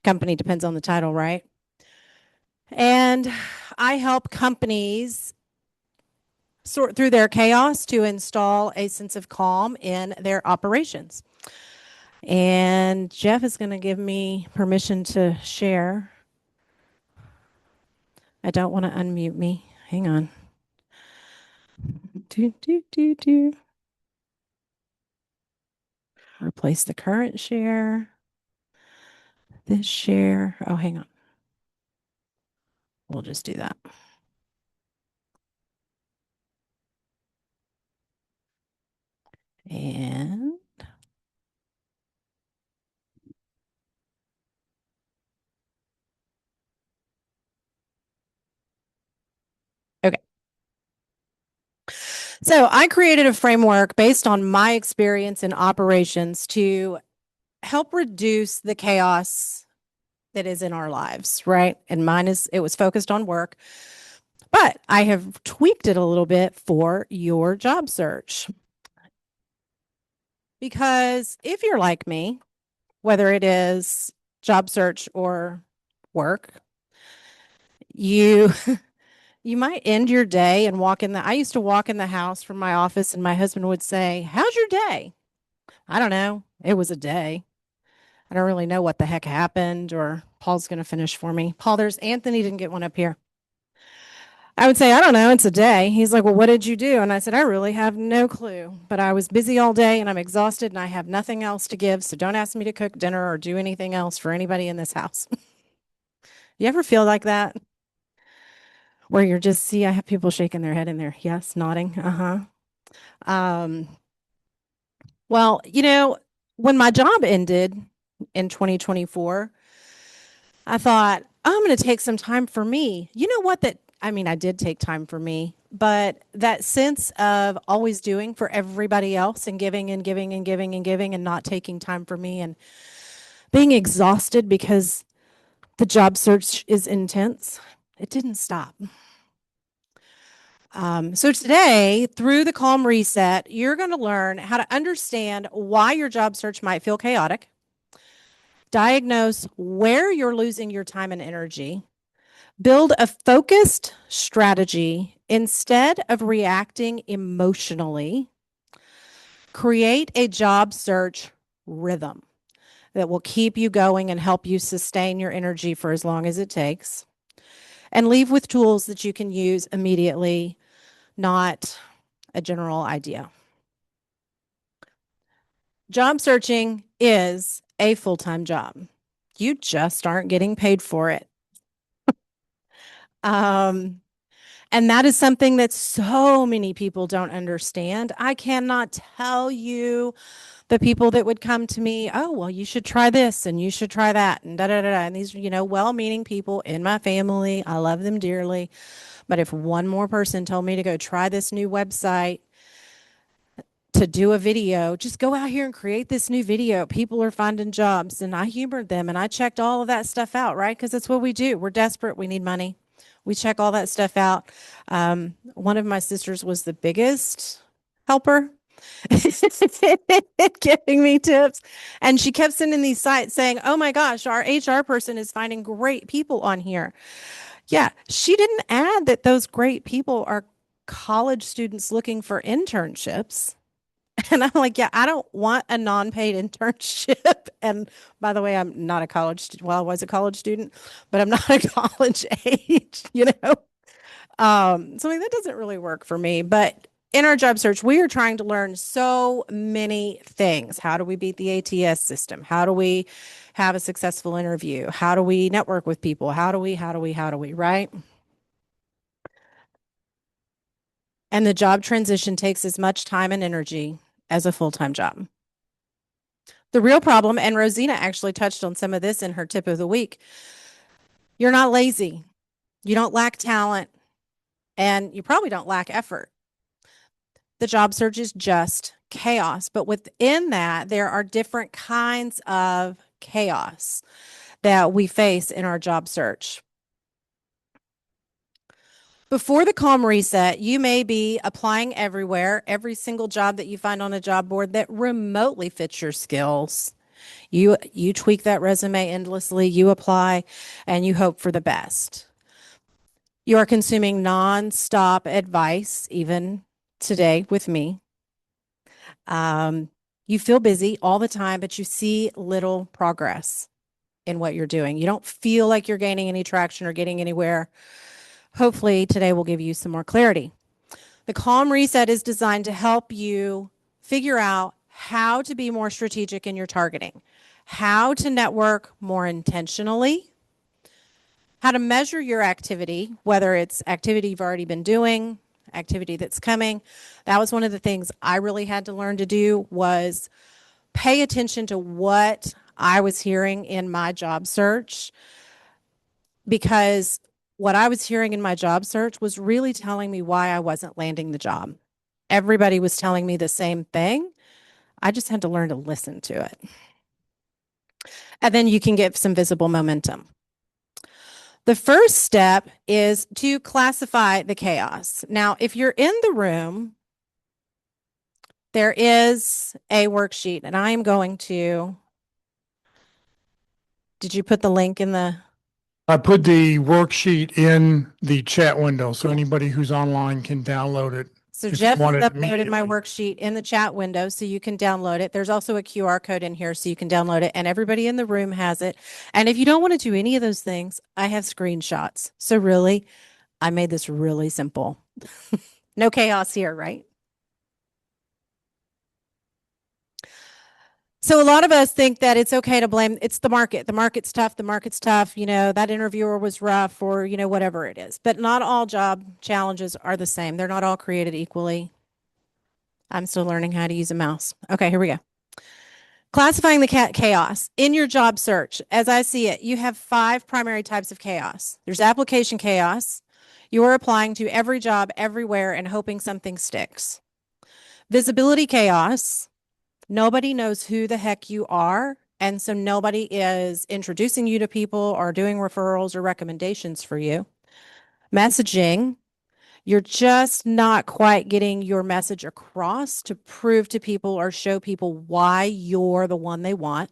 Speaker 7: Company depends on the title, right? And I help companies sort through their chaos to install a sense of calm in their operations. And Jeff is going to give me permission to share. I don't want to unmute me. Hang on. Replace the current share. This share. Oh, hang on. We'll just do that. And okay. So I created a framework based on my experience in operations to help reduce the chaos that is in our lives, right? And it was focused on work, but I have tweaked it a little bit for your job search. Because if you're like me, whether it is job search or work, you might end your day and I used to walk in the house from my office and my husband would say, "How's your day?" I don't know. It was a day. I don't really know what the heck happened, or Paul's going to finish for me. Paul, there's Anthony didn't get one up here. I would say, "I don't know. It's a day." He's like, "Well, what did you do?" And I said, "I really have no clue, but I was busy all day and I'm exhausted and I have nothing else to give. So don't ask me to cook dinner or do anything else for anybody in this house." You ever feel like that? Where you're just, see, I have people shaking their head in there. Yes, nodding. Um, well, when my job ended in 2024, I thought, I'm going to take some time for me. You know what? I did take time for me, but that sense of always doing for everybody else and giving and giving and giving and giving and not taking time for me and being exhausted because the job search is intense, it didn't stop. So today, through the Calm Reset, you're going to learn how to understand why your job search might feel chaotic, diagnose where you're losing your time and energy, build a focused strategy instead of reacting emotionally, create a job search rhythm that will keep you going and help you sustain your energy for as long as it takes, and leave with tools that you can use immediately, not a general idea. Job searching is a full-time job. You just aren't getting paid for it. And that is something that so many people don't understand. I cannot tell you the people that would come to me, "Oh, well, you should try this and you should try that," and da da da da. And these, well-meaning people in my family. I love them dearly. But if one more person told me to go try this new website, to do a video, just go out here and create this new video. People are finding jobs. And I humored them and I checked all of that stuff out, right? Because that's what we do. We're desperate. We need money. We check all that stuff out. One of my sisters was the biggest helper giving me tips. And she kept sending these sites saying, "Oh my gosh, our HR person is finding great people on here." Yeah, she didn't add that those great people are college students looking for internships. And I'm like, yeah, I don't want a non-paid internship. And by the way, I'm not a college student. Well, I was a college student, but I'm not a college age, So that doesn't really work for me. But in our job search, we are trying to learn so many things. How do we beat the ATS system? How do we have a successful interview? How do we network with people? How do we, right? And the job transition takes as much time and energy as a full-time job. The real problem, and Rosina actually touched on some of this in her tip of the week, you're not lazy. You don't lack talent, and you probably don't lack effort. The job search is just chaos, but within that, there are different kinds of chaos that we face in our job search. Before the C.A.L.M reset, you may be applying everywhere, every single job that you find on a job board that remotely fits your skills. You tweak that resume endlessly, you apply, and you hope for the best. You are consuming nonstop advice, even today with me. You feel busy all the time, but you see little progress in what you're doing. You don't feel like you're gaining any traction or getting anywhere. Hopefully today will give you some more clarity. The C.A.L.M reset is designed to help you figure out how to be more strategic in your targeting, how to network more intentionally, how to measure your activity, whether it's activity you've already been doing, activity that's coming. That was one of the things I really had to learn to do, was pay attention to what I was hearing in my job search, because what I was hearing in my job search was really telling me why I wasn't landing the job. Everybody was telling me the same thing. I just had to learn to listen to it. And then you can get some visible momentum. The first step is to classify the chaos. Now, if you're in the room, there is a worksheet, and I am going to, did you put the link in the?
Speaker 1: I put the worksheet in the chat window, so anybody who's online can download it.
Speaker 7: So
Speaker 1: if
Speaker 7: Jeff
Speaker 1: you want
Speaker 7: has
Speaker 1: it
Speaker 7: uploaded my
Speaker 1: immediately.
Speaker 7: worksheet in the chat window, so you can download it. There's also a QR code in here, so you can download it, and everybody in the room has it. And if you don't want to do any of those things, I have screenshots. So really, I made this really simple. No chaos here, right? So a lot of us think that it's okay to blame, it's the market. The market's tough. The market's tough. You know, that interviewer was rough, or, you know, whatever it is. But not all job challenges are the same. They're not all created equally. I'm still learning how to use a mouse. Okay, here we go. Classifying the chaos in your job search. As I see it, you have 5 primary types of chaos. There's application chaos. You are applying to every job everywhere and hoping something sticks. Visibility chaos. Nobody knows who the heck you are, and so nobody is introducing you to people or doing referrals or recommendations for you. Messaging. You're just not quite getting your message across to prove to people or show people why you're the one they want.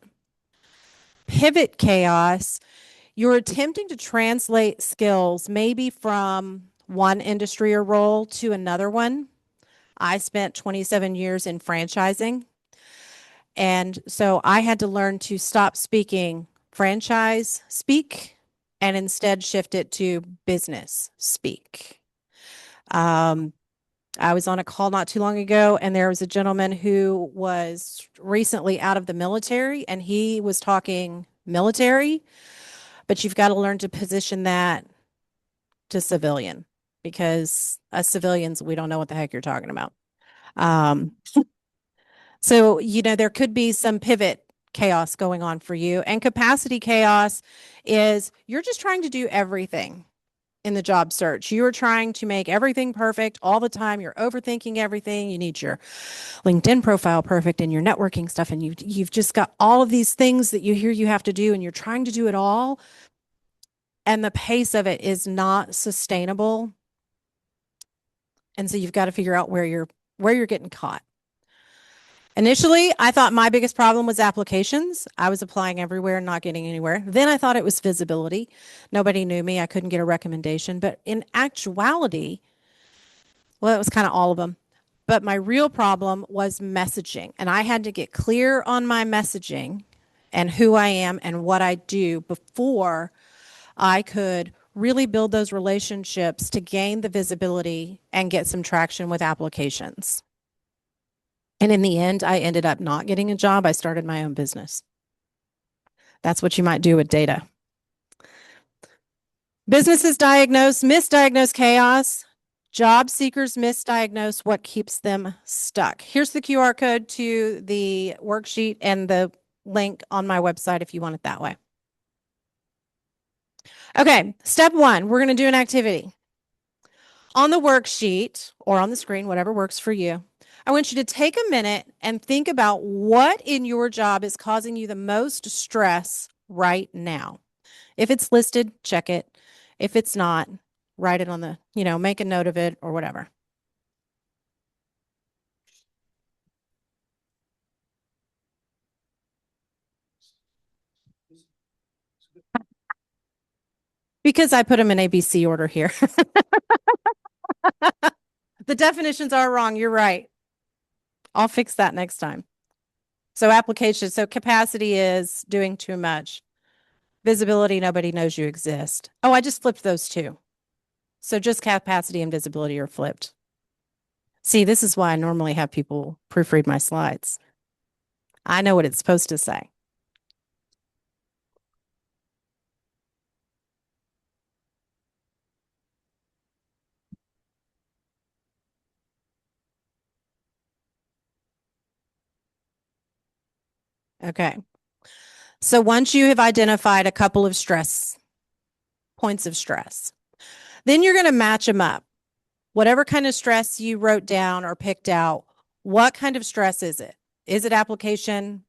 Speaker 7: Pivot chaos. You're attempting to translate skills maybe from one industry or role to another one. I spent 27 years in franchising. And so I had to learn to stop speaking franchise speak and instead shift it to business speak. I was on a call not too long ago, and there was a gentleman who was recently out of the military, and he was talking military, but you've got to learn to position that to civilian, because us civilians, we don't know what the heck you're talking about. So, you know, there could be some pivot chaos going on for you. And capacity chaos is you're just trying to do everything in the job search. You are trying to make everything perfect all the time. You're overthinking everything. You need your LinkedIn profile perfect and your networking stuff. And you've just got all of these things that you hear you have to do, and you're trying to do it all. And the pace of it is not sustainable. And so you've got to figure out where you're getting caught. Initially, I thought my biggest problem was applications. I was applying everywhere and not getting anywhere. Then I thought it was visibility. Nobody knew me. I couldn't get a recommendation. But in actuality, well, it was kind of all of them. But my real problem was messaging. And I had to get clear on my messaging and who I am and what I do before I could really build those relationships to gain the visibility and get some traction with applications. And in the end, I ended up not getting a job. I started my own business. That's what you might do with data. Businesses misdiagnose chaos. Job seekers misdiagnose what keeps them stuck. Here's the QR code to the worksheet and the link on my website if you want it that way. Okay, step 1, we're going to do an activity. On the worksheet or on the screen, whatever works for you, I want you to take a minute and think about what in your job is causing you the most stress right now. If it's listed, check it. If it's not, write it on the, make a note of it or whatever. Because I put them in ABC order here. The definitions are wrong. You're right. I'll fix that next time. So application. So capacity is doing too much. Visibility, nobody knows you exist. Oh, I just flipped those two. So just capacity and visibility are flipped. See, this is why I normally have people proofread my slides. I know what it's supposed to say. Okay. So once you have identified a couple of points of stress, then you're going to match them up. Whatever kind of stress you wrote down or picked out, what kind of stress is it? Is it application?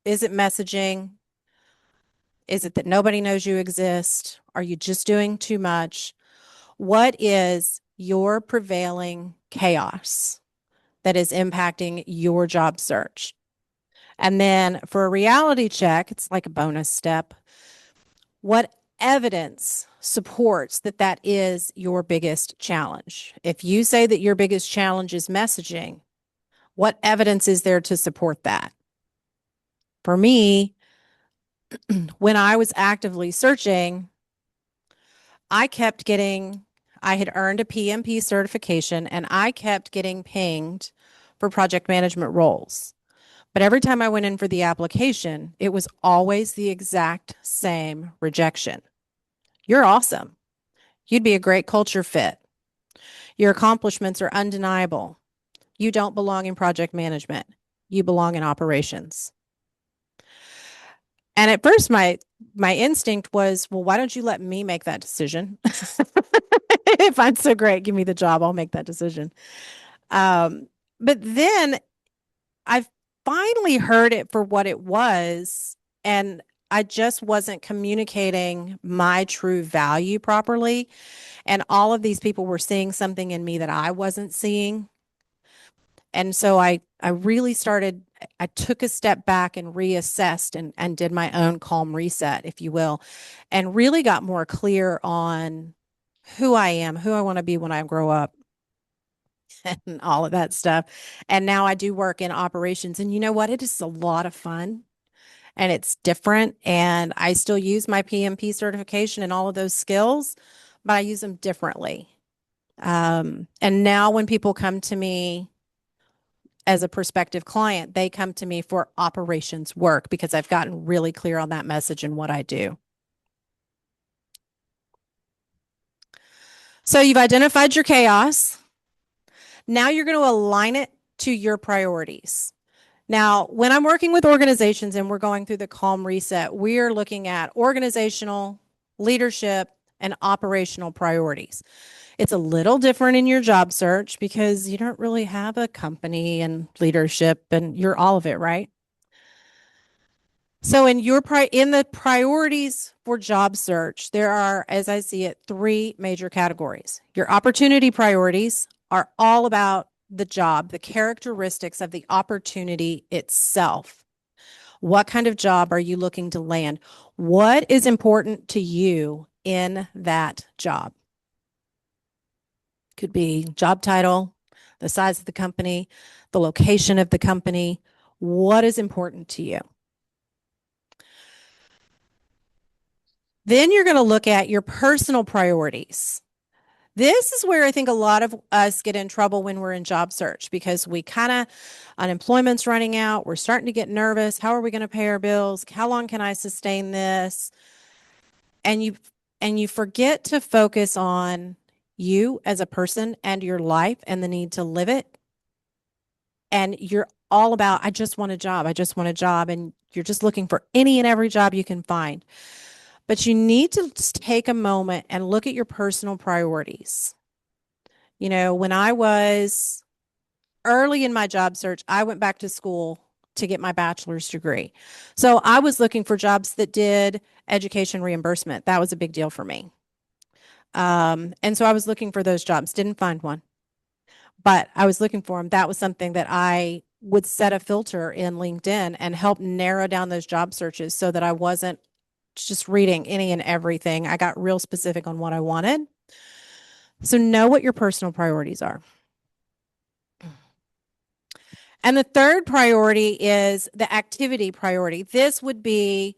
Speaker 7: Is it messaging? Is it that nobody knows you exist? Are you just doing too much? What is your prevailing chaos that is impacting your job search? And then for a reality check, it's like a bonus step. What evidence supports that that is your biggest challenge? If you say that your biggest challenge is messaging, what evidence is there to support that? For me, when I was actively searching, I had earned a PMP certification and I kept getting pinged for project management roles. But every time I went in for the application, it was always the exact same rejection. You're awesome. You'd be a great culture fit. Your accomplishments are undeniable. You don't belong in project management. You belong in operations. And at first, my instinct was, well, why don't you let me make that decision? If I'm so great, give me the job. I'll make that decision. But then I finally heard it for what it was, and I just wasn't communicating my true value properly. And all of these people were seeing something in me that I wasn't seeing. And so I really I took a step back and reassessed and did my own calm reset, if you will, and really got more clear on who I am, who I want to be when I grow up, and all of that stuff. And now I do work in operations. And you know what? It is a lot of fun and it's different. And I still use my PMP certification and all of those skills, but I use them differently. And now when people come to me as a prospective client, they come to me for operations work because I've gotten really clear on that message and what I do. So you've identified your chaos. Now you're going to align it to your priorities. Now, when I'm working with organizations and we're going through the C.A.L.M reset, we are looking at organizational, leadership, and operational priorities. It's a little different in your job search because you don't really have a company and leadership and you're all of it, right? So in the priorities for job search, there are, as I see it, 3 major categories. Your opportunity priorities are all about the job, the characteristics of the opportunity itself. What kind of job are you looking to land? What is important to you in that job? Could be job title, the size of the company, the location of the company. What is important to you? Then you're going to look at your personal priorities. This is where I think a lot of us get in trouble when we're in job search because unemployment's running out. We're starting to get nervous. How are we going to pay our bills? How long can I sustain this? And you forget to focus on you as a person and your life and the need to live it. And you're all about, I just want a job. I just want a job. And you're just looking for any and every job you can find. But you need to take a moment and look at your personal priorities. When I was early in my job search, I went back to school to get my bachelor's degree. So I was looking for jobs that did education reimbursement. That was a big deal for me. And so I was looking for those jobs, didn't find one, but I was looking for them. That was something that I would set a filter in LinkedIn and help narrow down those job searches so that I wasn't just reading any and everything. I got real specific on what I wanted. So know what your personal priorities are. And the third priority is the activity priority. This would be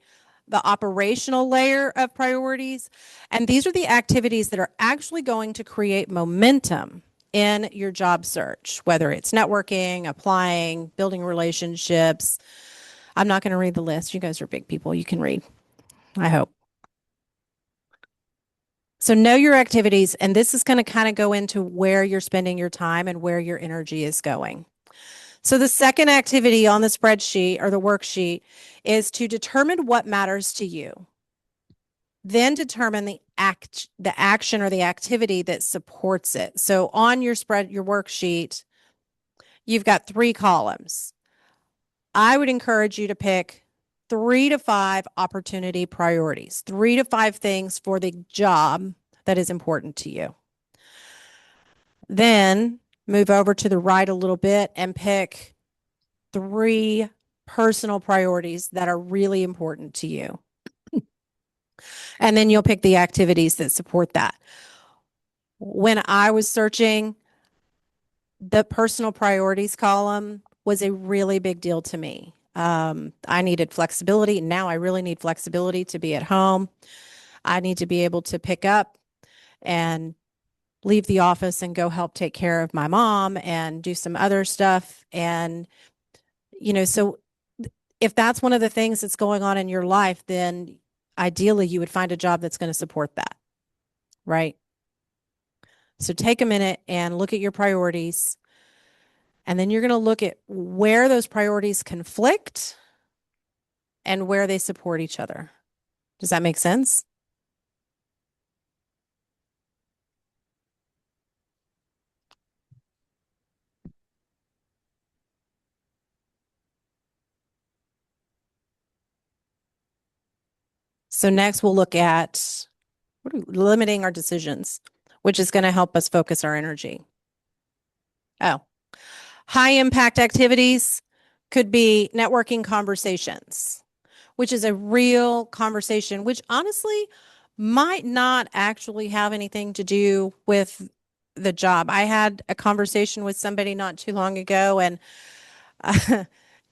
Speaker 7: the operational layer of priorities. And these are the activities that are actually going to create momentum in your job search, whether it's networking, applying, building relationships. I'm not going to read the list. You guys are big people. You can read, I hope. So know your activities, and this is going to kind of go into where you're spending your time and where your energy is going. So the second activity on the spreadsheet or the worksheet is to determine what matters to you. Then determine the action or the activity that supports it. So on your worksheet, you've got 3 columns. I would encourage you to pick 3 to 5 opportunity priorities, 3 to 5 things for the job that is important to you. Then move over to the right a little bit and pick 3 personal priorities that are really important to you. And then you'll pick the activities that support that. When I was searching, the personal priorities column was a really big deal to me. I needed flexibility. Now I really need flexibility to be at home. I need to be able to pick up and leave the office and go help take care of my mom and do some other stuff. And, so if that's one of the things that's going on in your life, then ideally you would find a job that's going to support that, right? So take a minute and look at your priorities. And then you're going to look at where those priorities conflict and where they support each other. Does that make sense? So next we'll look at limiting our decisions, which is going to help us focus our energy. Oh, high impact activities could be networking conversations, which is a real conversation, which honestly might not actually have anything to do with the job. I had a conversation with somebody not too long ago, and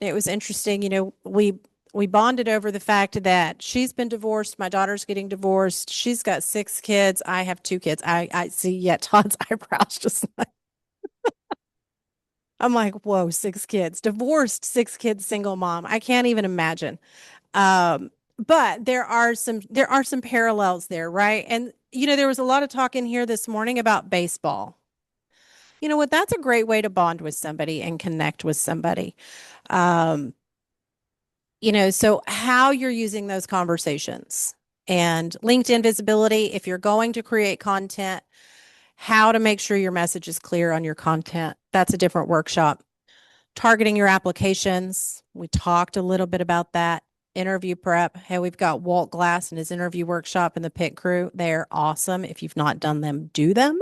Speaker 7: it was interesting. We bonded over the fact that she's been divorced. My daughter's getting divorced. She's got 6 kids. I have 2 kids. I see yet Todd's eyebrows just like, I'm like, whoa, 6 kids, divorced, 6 kids, single mom. I can't even imagine. But there are some parallels there, right? And there was a lot of talk in here this morning about baseball. You know what? That's a great way to bond with somebody and connect with somebody. So how you're using those conversations and LinkedIn visibility, if you're going to create content, how to make sure your message is clear on your content. That's a different workshop. Targeting your applications. We talked a little bit about that. Interview prep. Hey, we've got Walt Glass and his interview workshop and the Pit Crew. They're awesome. If you've not done them, do them.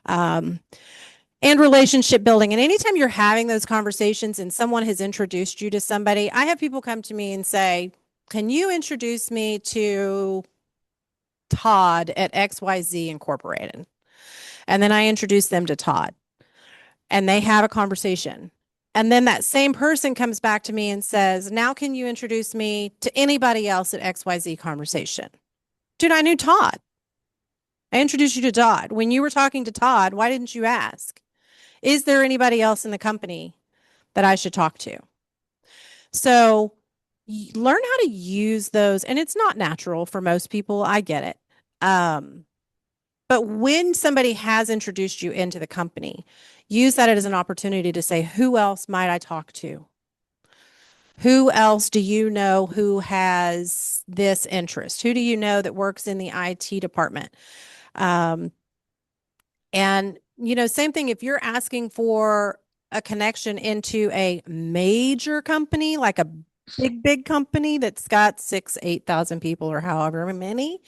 Speaker 7: And relationship building. And anytime you're having those conversations and someone has introduced you to somebody, I have people come to me and say, can you introduce me to Todd at XYZ Incorporated? And then I introduce them to Todd and they have a conversation. And then that same person comes back to me and says, now can you introduce me to anybody else at XYZ Conversation? Dude, I knew Todd. I introduced you to Todd. When you were talking to Todd, why didn't you ask? Is there anybody else in the company that I should talk to? So learn how to use those. And it's not natural for most people. I get it. But when somebody has introduced you into the company, use that as an opportunity to say, who else might I talk to? Who else do you know who has this interest? Who do you know that works in the IT department? And, same thing, if you're asking for a connection into a major company, like a big company that's got 8,000 people or however many,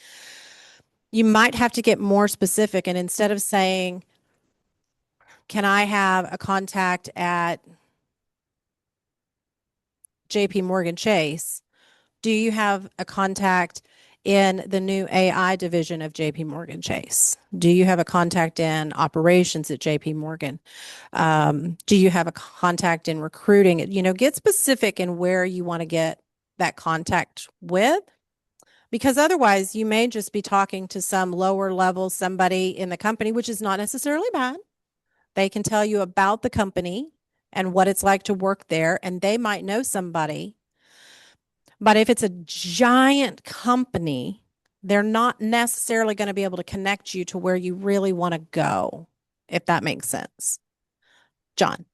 Speaker 7: you might have to get more specific. And instead of saying, can I have a contact at JP Morgan Chase? Do you have a contact in the new AI division of JP Morgan Chase? Do you have a contact in operations at JP Morgan? Do you have a contact in recruiting? Get specific in where you want to get that contact with, because otherwise you may just be talking to some lower level somebody in the company, which is not necessarily bad. They can tell you about the company and what it's like to work there, and they might know somebody. But if it's a giant company, they're not necessarily going to be able to connect you to where you really want to go, if that makes sense. John.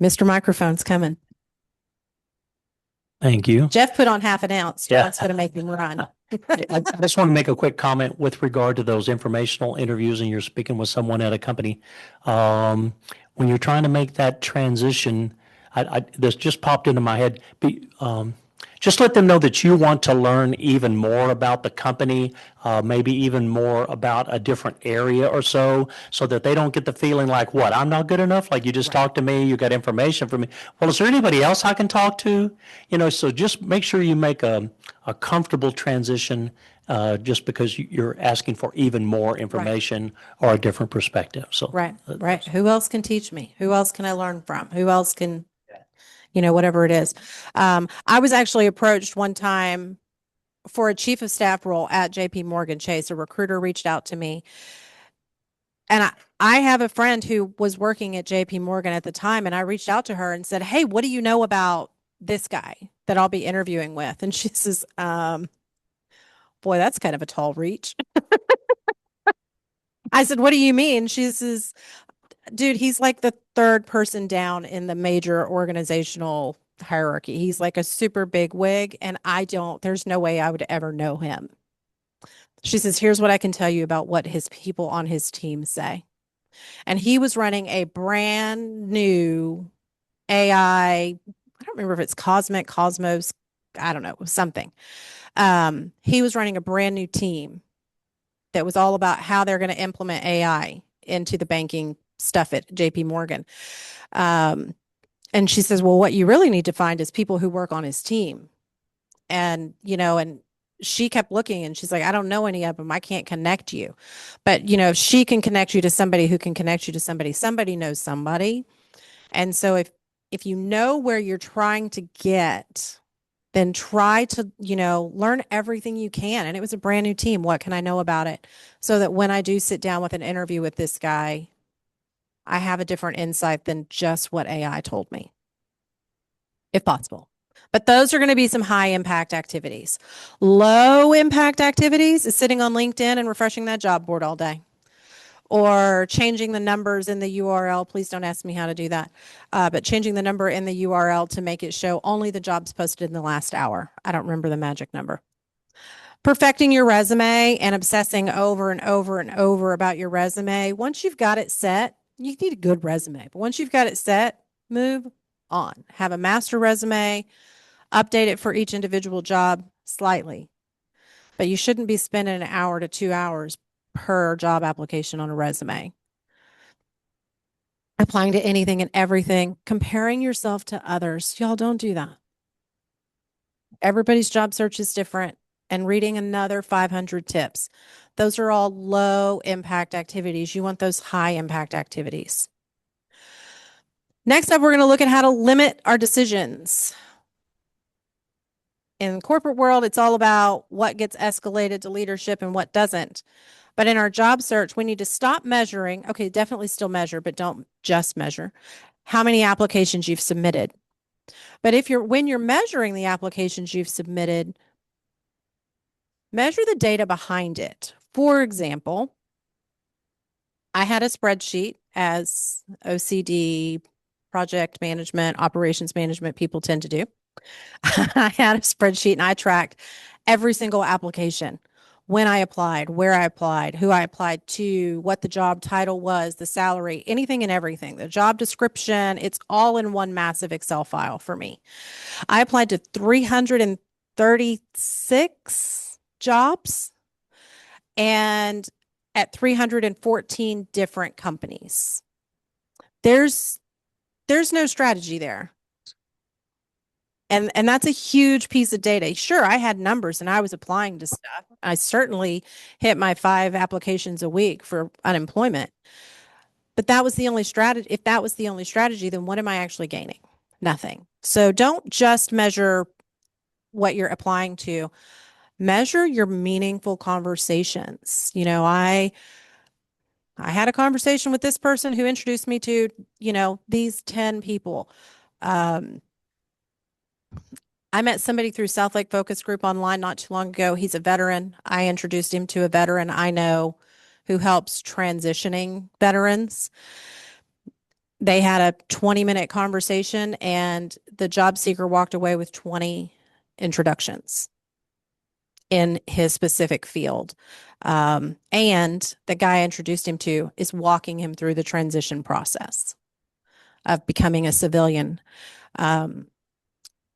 Speaker 7: Mr. Microphone's coming.
Speaker 8: Thank you.
Speaker 7: Jeff put on half an ounce.
Speaker 8: Yeah.
Speaker 7: John's going to make him run.
Speaker 8: I just want to make a quick comment with regard to those informational interviews, and you're speaking with someone at a company. When you're trying to make that transition, this just popped into my head. Just let them know that you want to learn even more about the company, maybe even more about a different area or so that they don't get the feeling like, what, I'm not good enough? Like you just talked to me, you got information from me. Well, is there anybody else I can talk to? So just make sure you make a comfortable transition just because you're asking for even more information or a different perspective. So
Speaker 7: Right. Who else can teach me? Who else can I learn from? Who else can, whatever it is. I was actually approached one time for a chief of staff role at JP Morgan Chase. A recruiter reached out to me. And I have a friend who was working at JP Morgan at the time, and I reached out to her and said, hey, what do you know about this guy that I'll be interviewing with? And she says, boy, that's kind of a tall reach. I said, what do you mean? She says, dude, he's like the third person down in the major organizational hierarchy. He's like a super big wig, and there's no way I would ever know him. She says, here's what I can tell you about what his people on his team say. And he was running a brand new AI, I don't remember if it's Cosmos, I don't know, something. He was running a brand new team that was all about how they're going to implement AI into the banking stuff at JP Morgan. And she says, well, what you really need to find is people who work on his team. And, and she kept looking and she's like, I don't know any of them. I can't connect you. But, if she can connect you to somebody who can connect you to somebody knows somebody. And so if you know where you're trying to get, then try to, learn everything you can. And it was a brand new team. What can I know about it? So that when I do sit down with an interview with this guy, I have a different insight than just what AI told me, if possible. But those are going to be some high impact activities. Low impact activities is sitting on LinkedIn and refreshing that job board all day, or changing the numbers in the URL. Please don't ask me how to do that. But changing the number in the URL to make it show only the jobs posted in the last hour. I don't remember the magic number. Perfecting your resume and obsessing over and over and over about your resume. Once you've got it set, you need a good resume. But once you've got it set, move on. Have a master resume. Update it for each individual job slightly. But you shouldn't be spending an hour to 2 hours per job application on a resume. Applying to anything and everything, comparing yourself to others. Y'all don't do that. Everybody's job search is different, and reading another 500 tips. Those are all low impact activities. You want those high impact activities. Next up, we're going to look at how to limit our decisions. In the corporate world, it's all about what gets escalated to leadership and what doesn't. But in our job search, we need to stop measuring. Okay, definitely still measure, but don't just measure how many applications you've submitted. But when you're measuring the applications you've submitted, measure the data behind it. For example, I had a spreadsheet, as OCD, project management, operations management people tend to do. I had a spreadsheet and I tracked every single application. when I applied, where I applied, who I applied to, what the job title was, the salary, anything and everything, the job description. It's all in one massive Excel file for me. I applied to 336 jobs and at 314 different companies. There's no strategy there. And that's a huge piece of data. Sure, I had numbers and I was applying to stuff. I certainly hit my 5 applications a week for unemployment. But that was the only strategy. If that was the only strategy, then what am I actually gaining? Nothing. So don't just measure what you're applying to. Measure your meaningful conversations. You know, I had a conversation with this person who introduced me to, these 10 people. I met somebody through South Lake Focus Group online not too long ago. He's a veteran. I introduced him to a veteran I know who helps transitioning veterans. They had a 20-minute conversation and the job seeker walked away with 20 introductions in his specific field. And the guy I introduced him to is walking him through the transition process of becoming a civilian.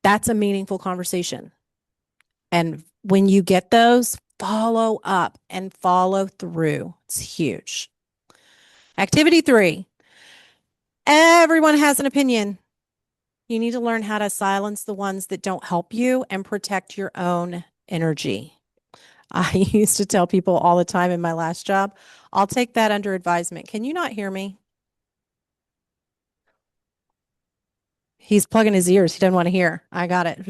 Speaker 7: That's a meaningful conversation. And when you get those, follow up and follow through. It's huge. Activity 3. Everyone has an opinion. You need to learn how to silence the ones that don't help you and protect your own energy. I used to tell people all the time in my last job, I'll take that under advisement. Can you not hear me? He's plugging his ears. He doesn't want to hear. I got it.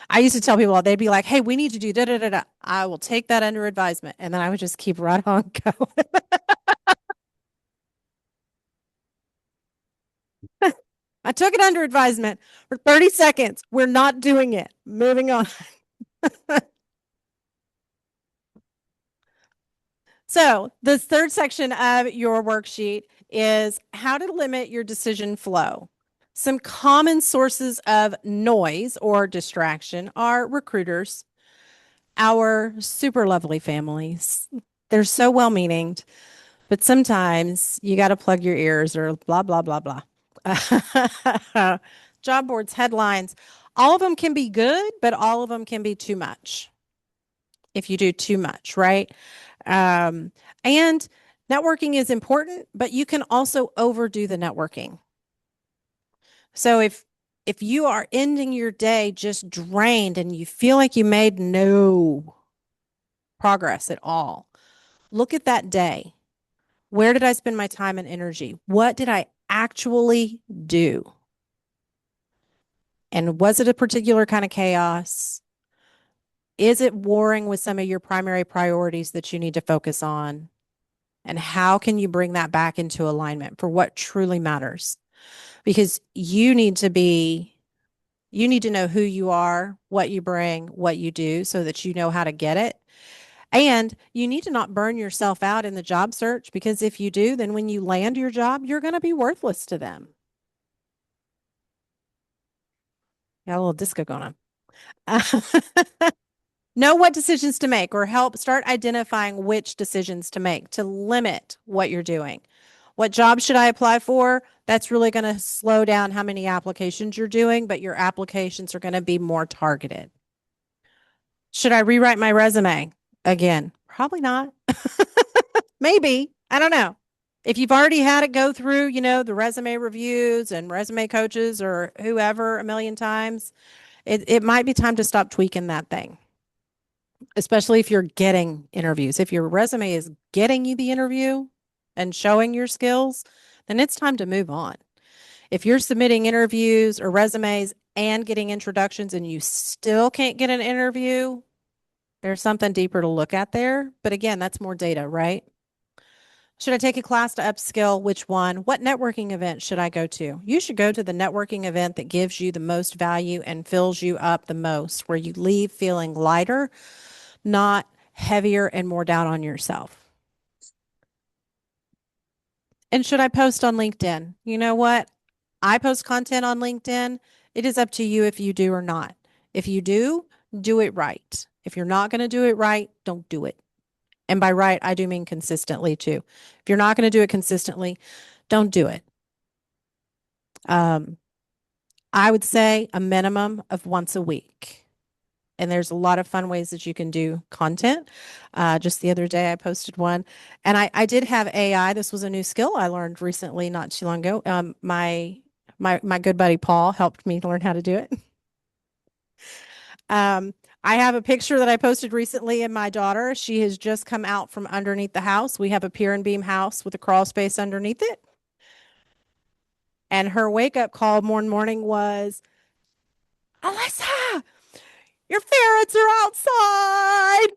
Speaker 7: I used to tell people, they'd be like, hey, we need to do da da da da. I will take that under advisement. And then I would just keep right on going. I took it under advisement for 30 seconds. We're not doing it. Moving on. So the third section of your worksheet is how to limit your decision flow. Some common sources of noise or distraction are recruiters, our super lovely families. They're so well-meaning, but sometimes you got to plug your ears or blah, blah, blah, blah. Job boards, headlines, all of them can be good, but all of them can be too much if you do too much, right? And networking is important, but you can also overdo the networking. So if you are ending your day just drained and you feel like you made no progress at all, look at that day. Where did I spend my time and energy? What did I actually do? And was it a particular kind of chaos? Is it warring with some of your primary priorities that you need to focus on? And how can you bring that back into alignment for what truly matters? Because you need to know who you are, what you bring, what you do so that you know how to get it. And you need to not burn yourself out in the job search, because if you do, then when you land your job, you're going to be worthless to them. Got a little disco going on. Know what decisions to make, or start identifying which decisions to make to limit what you're doing. What job should I apply for? That's really going to slow down how many applications you're doing, but your applications are going to be more targeted. Should I rewrite my resume? Again, probably not. Maybe. I don't know. If you've already had it go through, the resume reviews and resume coaches or whoever a million times, it might be time to stop tweaking that thing. Especially if you're getting interviews. If your resume is getting you the interview and showing your skills, then it's time to move on. If you're submitting interviews or resumes and getting introductions and you still can't get an interview, there's something deeper to look at there. But again, that's more data, right? Should I take a class to upskill? Which one? What networking event should I go to? You should go to the networking event that gives you the most value and fills you up the most, where you leave feeling lighter, not heavier and more down on yourself. And should I post on LinkedIn? You know what? I post content on LinkedIn. It is up to you if you do or not. If you do, do it right. If you're not going to do it right, don't do it. And by right, I do mean consistently too. If you're not going to do it consistently, don't do it. I would say a minimum of once a week. And there's a lot of fun ways that you can do content. Just the other day, I posted one, and I did have AI. This was a new skill I learned recently, not too long ago. My good buddy Paul helped me learn how to do it. I have a picture that I posted recently of my daughter. She has just come out from underneath the house. We have a pier and beam house with a crawl space underneath it. And her wake up call morning was, Alyssa, your ferrets are outside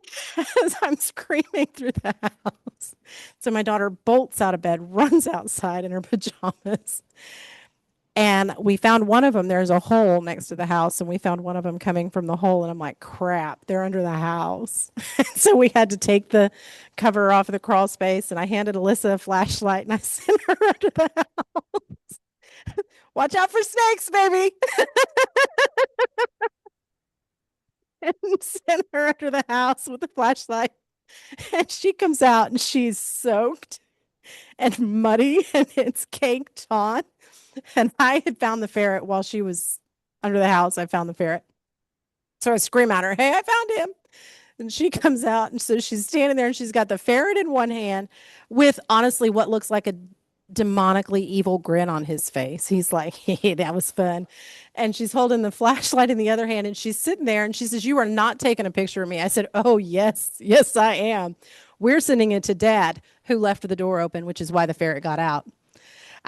Speaker 7: as I'm screaming through the house. So my daughter bolts out of bed, runs outside in her pajamas. And we found one of them. There's a hole next to the house, and we found one of them coming from the hole. And I'm like, crap, they're under the house. So we had to take the cover off of the crawl space, and I handed Alyssa a flashlight, and I sent her under the house. Watch out for snakes, baby. And sent her under the house with the flashlight. And she comes out, and she's soaked and muddy, and it's caked on. And I had found the ferret while she was under the house. I found the ferret. So I scream at her, hey, I found him. And she comes out. And so she's standing there and she's got the ferret in one hand with honestly what looks like a demonically evil grin on his face. He's like, hey, that was fun. And she's holding the flashlight in the other hand. And she's sitting there and she says, you are not taking a picture of me. I said, oh, yes, I am. We're sending it to Dad, who left the door open, which is why the ferret got out.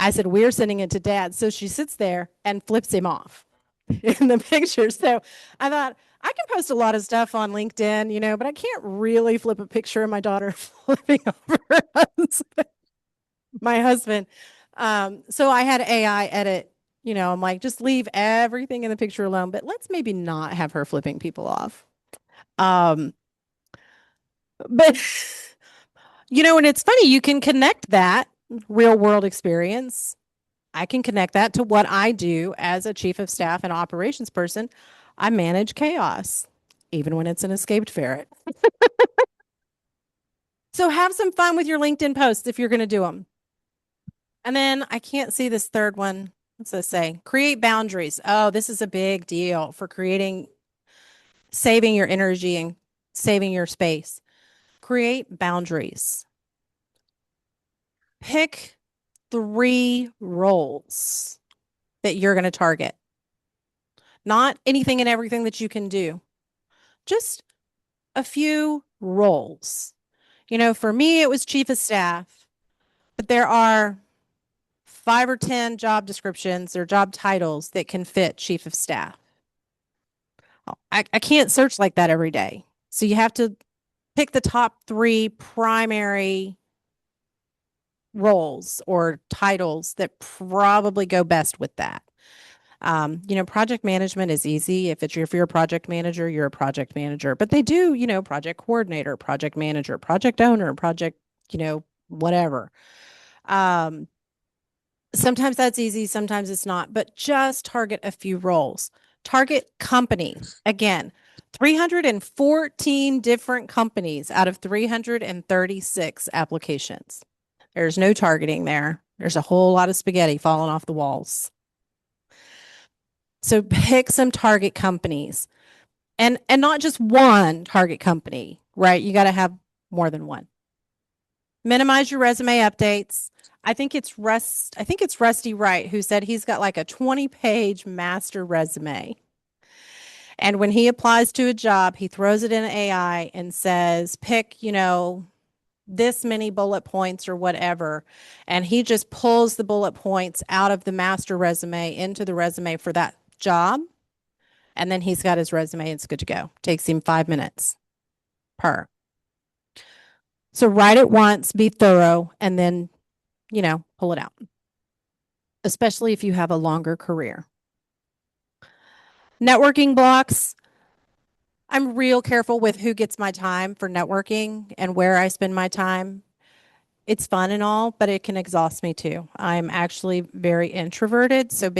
Speaker 7: I said, we're sending it to Dad. So she sits there and flips him off in the picture. So I thought, I can post a lot of stuff on LinkedIn, but I can't really flip a picture of my daughter flipping over my husband. So I had AI edit, I'm like, just leave everything in the picture alone, but let's maybe not have her flipping people off. But, and it's funny, you can connect that real world experience. I can connect that to what I do as a chief of staff and operations person. I manage chaos, even when it's an escaped ferret. So have some fun with your LinkedIn posts if you're going to do them. And then I can't see this third one. What's this say? Create boundaries. Oh, this is a big deal for saving your energy and saving your space. Create boundaries. Pick 3 roles that you're going to target. Not anything and everything that you can do. Just a few roles. For me, it was chief of staff, but there are 5 or 10 job descriptions or job titles that can fit chief of staff. I can't search like that every day. So you have to pick the top 3 primary roles or titles that probably go best with that. Project management is easy. If you're a project manager, you're a project manager, but they do, project coordinator, project manager, project owner, project, whatever. Sometimes that's easy. Sometimes it's not, but just target a few roles. Target companies. Again, 314 different companies out of 336 applications. There's no targeting there. There's a whole lot of spaghetti falling off the walls. So pick some target companies and not just one target company, right? You got to have more than one. Minimize your resume updates. I think it's Rusty Wright who said he's got like a 20-page master resume. And when he applies to a job, he throws it in AI and says, pick, this many bullet points or whatever. And he just pulls the bullet points out of the master resume into the resume for that job. And then he's got his resume. It's good to go. Takes him 5 minutes per. So write it once, be thorough, and then, pull it out. Especially if you have a longer career. Networking blocks. I'm real careful with who gets my time for networking and where I spend my time. It's fun and all, but it can exhaust me too. I'm actually very introverted. So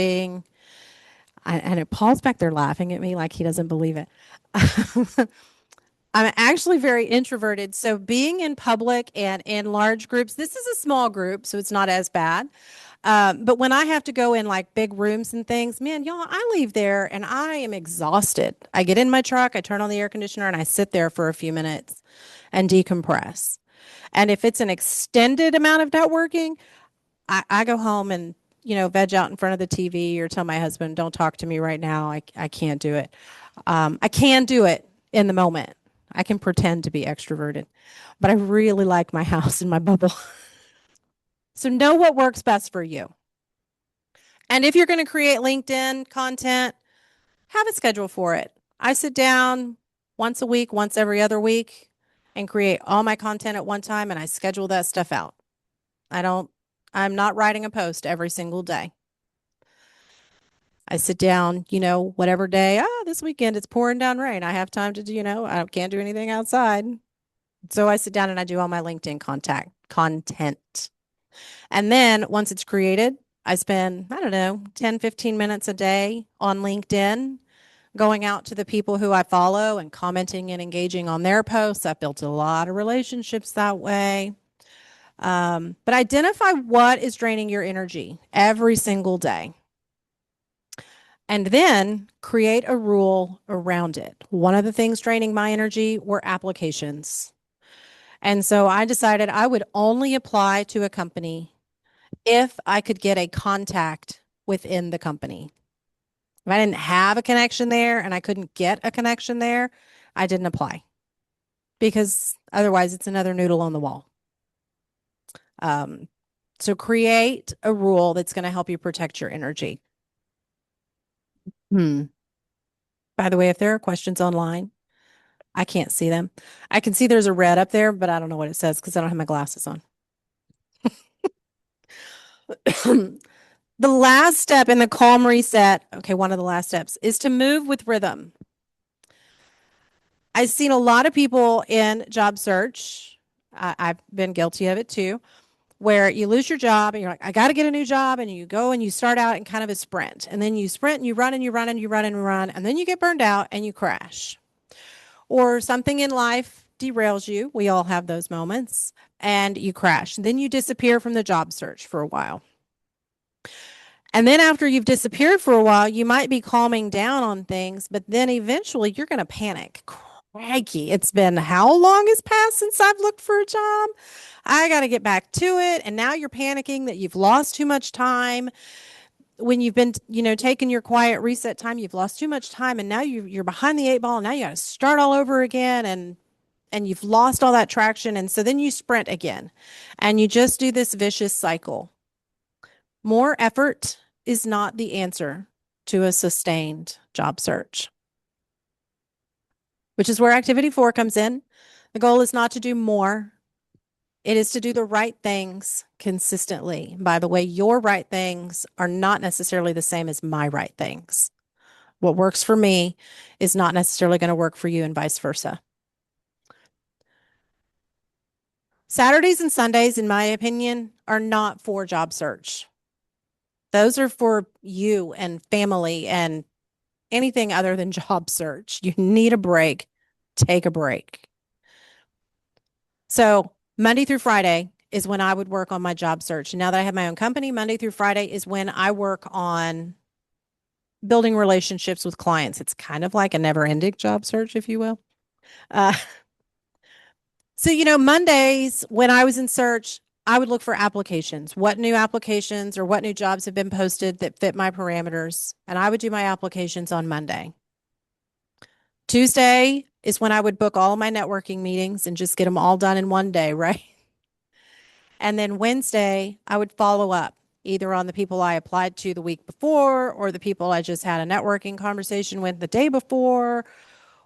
Speaker 7: Paul's back there laughing at me like he doesn't believe it. I'm actually very introverted. So being in public and in large groups, this is a small group, so it's not as bad. But when I have to go in like big rooms and things, man, y'all, I leave there and I am exhausted. I get in my truck, I turn on the air conditioner, and I sit there for a few minutes and decompress. And if it's an extended amount of networking, I go home and, veg out in front of the TV or tell my husband, don't talk to me right now. I can't do it. I can do it in the moment. I can pretend to be extroverted, but I really like my house and my bubble. So know what works best for you. And if you're going to create LinkedIn content, have a schedule for it. I sit down once a week, once every other week, and create all my content at one time, and I schedule that stuff out. I'm not writing a post every single day. I sit down, whatever day, this weekend it's pouring down rain. I have time to do, I can't do anything outside. So I sit down and I do all my LinkedIn content. And then once it's created, I spend, 10, 15 minutes a day on LinkedIn, going out to the people who I follow and commenting and engaging on their posts. I've built a lot of relationships that way. But identify what is draining your energy every single day. And then create a rule around it. One of the things draining my energy were applications. And so I decided I would only apply to a company if I could get a contact within the company. If I didn't have a connection there and I couldn't get a connection there, I didn't apply, because otherwise it's another noodle on the wall. So create a rule that's going to help you protect your energy. By the way, if there are questions online, I can't see them. I can see there's a red up there, but I don't know what it says because I don't have my glasses on. The last step in the calm reset, one of the last steps, is to move with rhythm. I've seen a lot of people in job search. I've been guilty of it too, where you lose your job and you're like, I got to get a new job. And you go and you start out in kind of a sprint. And then you sprint and you run and you run and you run and you run. And then you get burned out and you crash. Or something in life derails you. We all have those moments. And you crash. And then you disappear from the job search for a while. And then after you've disappeared for a while, you might be calming down on things, but then eventually you're going to panic. Crikey, it's been how long has passed since I've looked for a job? I got to get back to it. And now you're panicking that you've lost too much time. When you've been, taking your quiet reset time, you've lost too much time, and now you're behind the 8 ball. And now you got to start all over again, and you've lost all that traction. And so then you sprint again, and you just do this vicious cycle. More effort is not the answer to a sustained job search, which is where activity 4 comes in. The goal is not to do more. It is to do the right things consistently. By the way, your right things are not necessarily the same as my right things. What works for me is not necessarily going to work for you, and vice versa. Saturdays and Sundays, in my opinion, are not for job search. Those are for you and family and anything other than job search. You need a break. Take a break. So Monday through Friday is when I would work on my job search. And now that I have my own company, Monday through Friday is when I work on building relationships with clients. It's kind of like a never-ending job search, if you will. So, Mondays when I was in search, I would look for applications. What new applications or what new jobs have been posted that fit my parameters? And I would do my applications on Monday. Tuesday is when I would book all of my networking meetings and just get them all done in one day, right? And then Wednesday, I would follow up either on the people I applied to the week before or the people I just had a networking conversation with the day before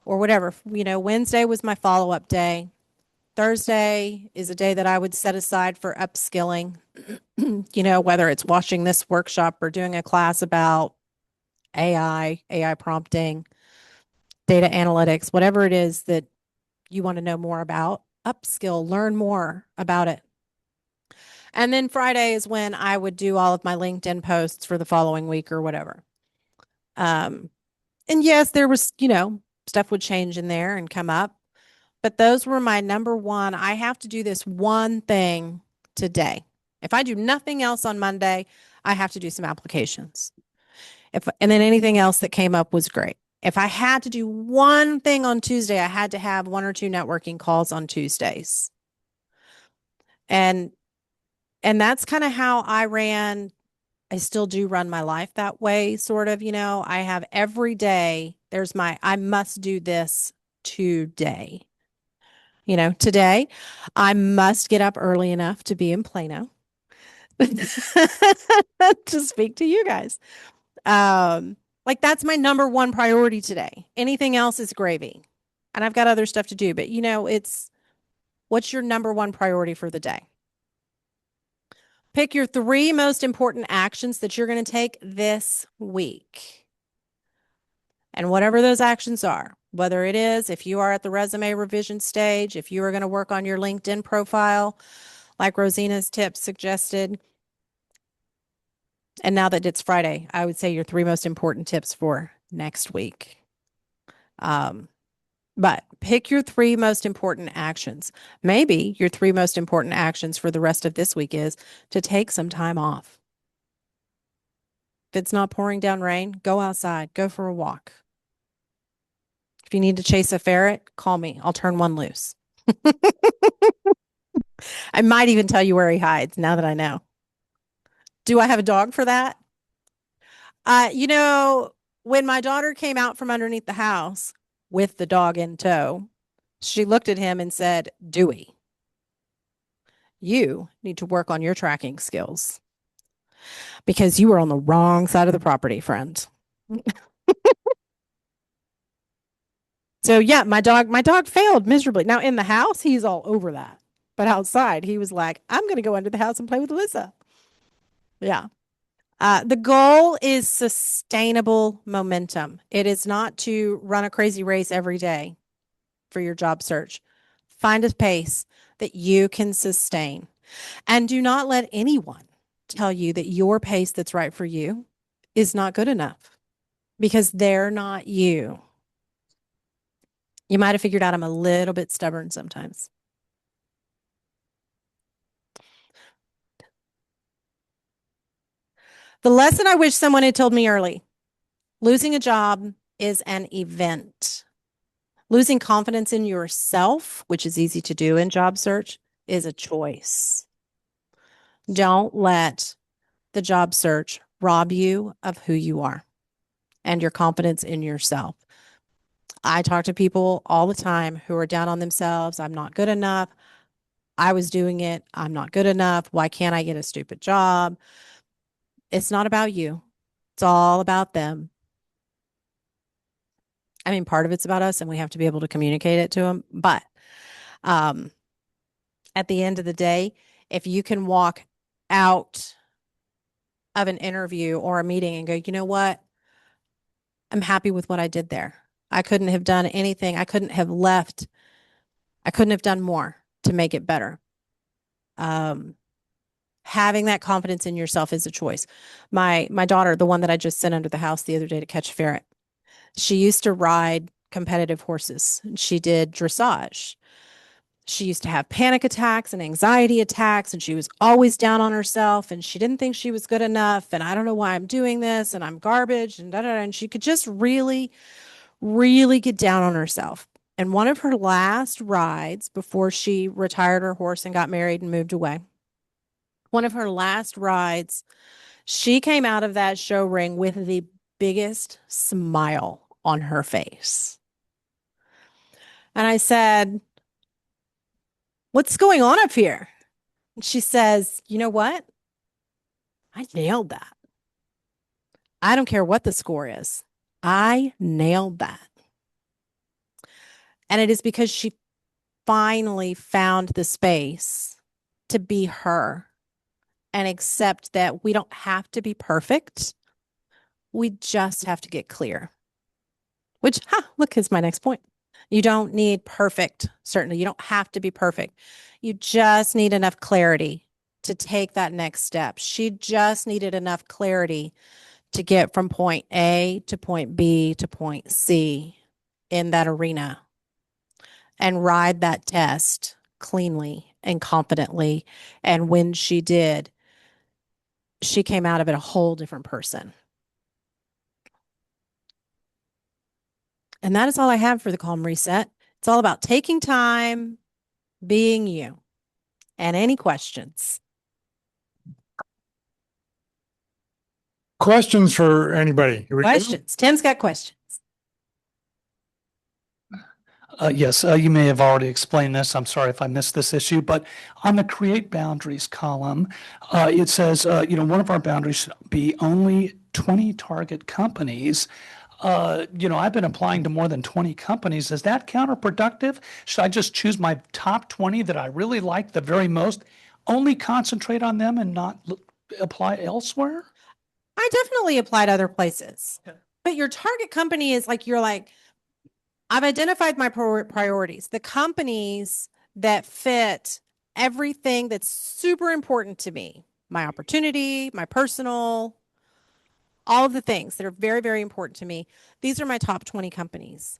Speaker 7: or whatever. Wednesday was my follow-up day. Thursday is a day that I would set aside for upskilling, whether it's watching this workshop or doing a class about AI prompting, data analytics, whatever it is that you want to know more about, upskill, learn more about it. And then Friday is when I would do all of my LinkedIn posts for the following week or whatever. And yes, there was, stuff would change in there and come up, but those were my number one. I have to do this one thing today. If I do nothing else on Monday, I have to do some applications. And then anything else that came up was great. If I had to do one thing on Tuesday, I had to have 1 or 2 networking calls on Tuesdays. And that's kind of how I ran. I still do run my life that way, sort of, I have every day, I must do this today. Today I must get up early enough to be in Plano to speak to you guys. Like that's my number one priority today. Anything else is gravy. And I've got other stuff to do, but what's your number one priority for the day? Pick your 3 most important actions that you're going to take this week. And whatever those actions are, whether it is, if you are at the resume revision stage, if you are going to work on your LinkedIn profile, like Rosina's tips suggested. And now that it's Friday, I would say your 3 most important tips for next week. But pick your 3 most important actions. Maybe your 3 most important actions for the rest of this week is to take some time off. If it's not pouring down rain, go outside, go for a walk. If you need to chase a ferret, call me. I'll turn one loose. I might even tell you where he hides now that I know. Do I have a dog for that? When my daughter came out from underneath the house with the dog in tow, she looked at him and said, Dewey, you need to work on your tracking skills because you were on the wrong side of the property, friend. So yeah, my dog failed miserably. Now in the house, he's all over that. But outside, he was like, I'm going to go under the house and play with Alyssa. Yeah. The goal is sustainable momentum. It is not to run a crazy race every day for your job search. Find a pace that you can sustain. And do not let anyone tell you that your pace that's right for you is not good enough because they're not you. You might have figured out I'm a little bit stubborn sometimes. The lesson I wish someone had told me early: losing a job is an event. Losing confidence in yourself, which is easy to do in job search, is a choice. Don't let the job search rob you of who you are and your confidence in yourself. I talk to people all the time who are down on themselves. I'm not good enough. I was doing it. I'm not good enough. Why can't I get a stupid job? It's not about you. It's all about them. I mean, part of it's about us and we have to be able to communicate it to them. But at the end of the day, if you can walk out of an interview or a meeting and go, you know what? I'm happy with what I did there. I couldn't have done anything. I couldn't have left. I couldn't have done more to make it better. Having that confidence in yourself is a choice. My daughter, the one that I just sent under the house the other day to catch a ferret, she used to ride competitive horses. She did dressage. She used to have panic attacks and anxiety attacks, and she was always down on herself, and she didn't think she was good enough, and I don't know why I'm doing this, and I'm garbage, and da-da-da. And she could just really, really get down on herself. And one of her last rides before she retired her horse and got married and moved away, one of her last rides, she came out of that show ring with the biggest smile on her face. And I said, what's going on up here? And she says, you know what? I nailed that. I don't care what the score is. I nailed that. And it is because she finally found the space to be her and accept that we don't have to be perfect. We just have to get clear. Which, look, is my next point. You don't need perfect, certainly. You don't have to be perfect. You just need enough clarity to take that next step. She just needed enough clarity to get from point A to point B to point C in that arena and ride that test cleanly and confidently. And when she did, she came out of it a whole different person. And that is all I have for the Calm Reset. It's all about taking time, being you. And any questions?
Speaker 1: Questions for anybody?
Speaker 7: Questions. Tim's got questions.
Speaker 9: Yes, you may have already explained this. I'm sorry if I missed this issue, but on the create boundaries column, it says, one of our boundaries should be only 20 target companies. I've been applying to more than 20 companies. Is that counterproductive? Should I just choose my top 20 that I really like the very most, only concentrate on them and not apply elsewhere?
Speaker 7: I definitely applied other places, but your target company is like, I've identified my priorities, the companies that fit everything that's super important to me, my opportunity, my personal, all of the things that are very, very important to me. These are my top 20 companies.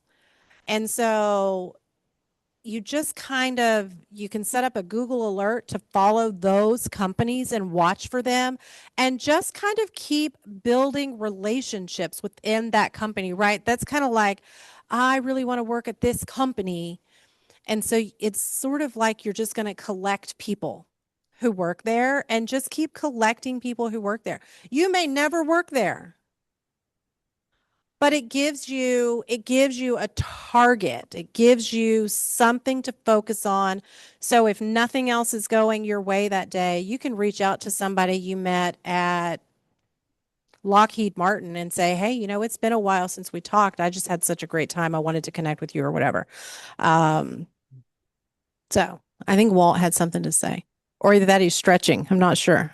Speaker 7: And so you just you can set up a Google alert to follow those companies and watch for them and just kind of keep building relationships within that company, right? That's kind of like, I really want to work at this company. And so it's sort of like you're just going to collect people who work there and just keep collecting people who work there. You may never work there, but it gives you a target. It gives you something to focus on. So if nothing else is going your way that day, you can reach out to somebody you met at Lockheed Martin and say, hey, it's been a while since we talked. I just had such a great time. I wanted to connect with you or whatever. So I think Walt had something to say, or either that he's stretching. I'm not sure.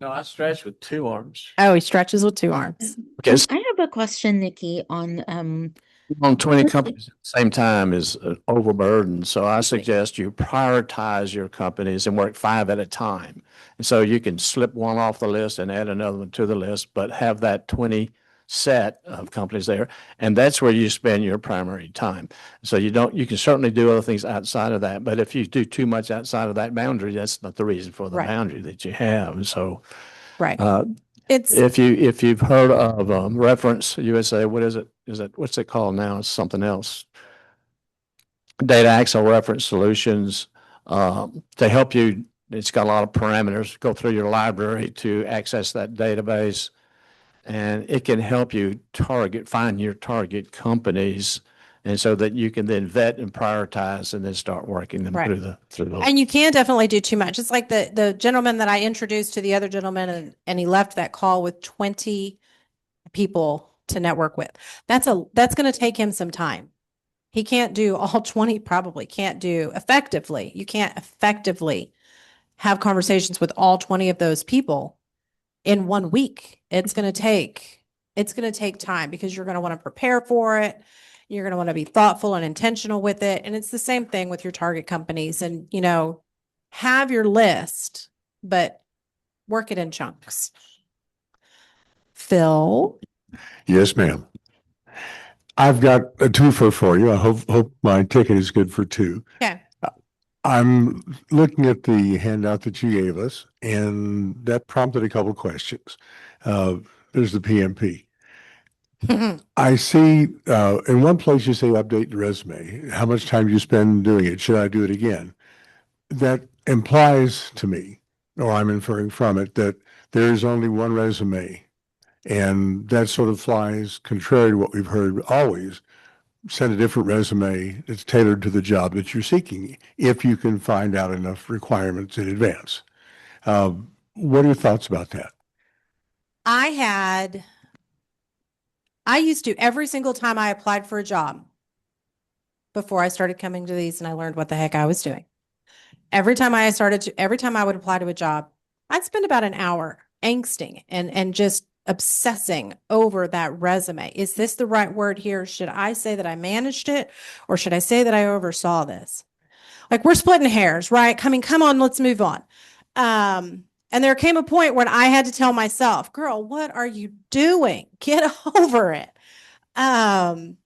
Speaker 4: No, I stretch with 2 arms.
Speaker 7: Oh, he stretches with 2 arms.
Speaker 4: Okay.
Speaker 2: I have a question, Nikki, on
Speaker 4: 20 companies at the same time is overburdened. So I suggest you prioritize your companies and work 5 at a time. And so you can slip one off the list and add another one to the list, but have that 20 set of companies there. And that's where you spend your primary time. So you can certainly do other things outside of that. But if you do too much outside of that boundary, that's not the reason for the boundary that you have. So, if you've heard of Reference USA, what is it? What's it called now? It's something else. Data Access Reference Solutions to help you. It's got a lot of parameters. Go through your library to access that database, and it can help you find your target companies, and so that you can then vet and prioritize, and then start working them through the.
Speaker 7: And you can definitely do too much. It's like the gentleman that I introduced to the other gentleman, and he left that call with 20 people to network with. That's going to take him some time. He can't do all 20, probably can't do effectively. You can't effectively have conversations with all 20 of those people in 1 week. It's going to take time because you're going to want to prepare for it. You're going to want to be thoughtful and intentional with it. And it's the same thing with your target companies. And, have your list, but work it in chunks. Phil?
Speaker 10: Yes, ma'am. I've got a twofer for you. I hope my ticket is good for 2.
Speaker 7: Okay.
Speaker 10: I'm looking at the handout that you gave us, and that prompted a couple questions. There's the PMP. I see in one place you say update the resume. How much time do you spend doing it? Should I do it again? That implies to me, or I'm inferring from it, that there's only one resume. And that sort of flies contrary to what we've heard always. Send a different resume that's tailored to the job that you're seeking, if you can find out enough requirements in advance. What are your thoughts about that?
Speaker 7: I used to, every single time I applied for a job before I started coming to these and I learned what the heck I was doing. Every time I would apply to a job, I'd spend about an hour angsting and just obsessing over that resume. Is this the right word here? Should I say that I managed it, or should I say that I oversaw this? Like, we're splitting hairs, right? Come on, let's move on. And there came a point when I had to tell myself, girl, what are you doing? Get over it. And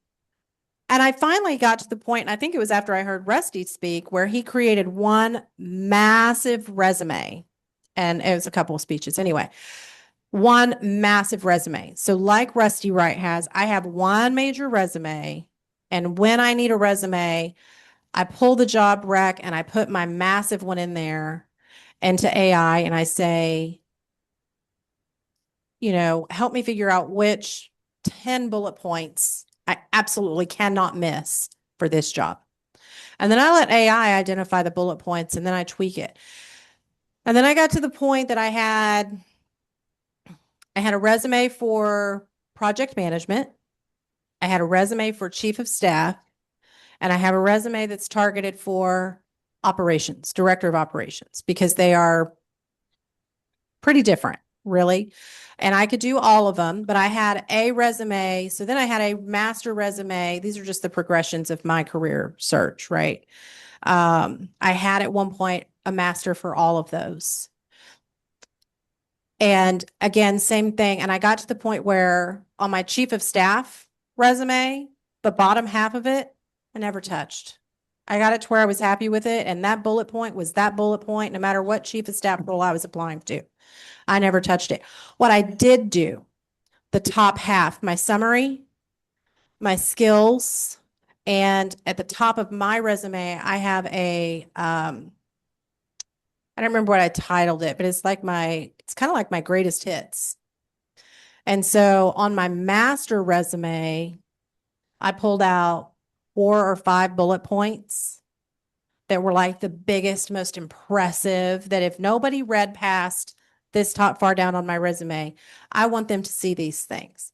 Speaker 7: I finally got to the point, and I think it was after I heard Rusty speak, where he created one massive resume. And it was a couple of speeches anyway. One massive resume. So, like Rusty Wright has, I have one major resume. And when I need a resume, I pull the job rec and I put my massive one in there into AI and I say, help me figure out which 10 bullet points I absolutely cannot miss for this job. And then I let AI identify the bullet points and then I tweak it. And then I got to the point that I had a resume for project management. I had a resume for chief of staff, and I have a resume that's targeted for operations, director of operations, because they are pretty different, really. And I could do all of them, but I had a resume. So then I had a master resume. These are just the progressions of my career search, right? I had at one point a master for all of those. And again, same thing. And I got to the point where on my chief of staff resume, the bottom half of it, I never touched. I got it to where I was happy with it. And that bullet point was that bullet point, no matter what chief of staff role I was applying to. I never touched it. What I did do, the top half, my summary, my skills, and at the top of my resume, I have I don't remember what I titled it, but it's kind of like my greatest hits. And so on my master resume, I pulled out 4 or 5 bullet points that were like the biggest, most impressive, that if nobody read past this top far down on my resume, I want them to see these things.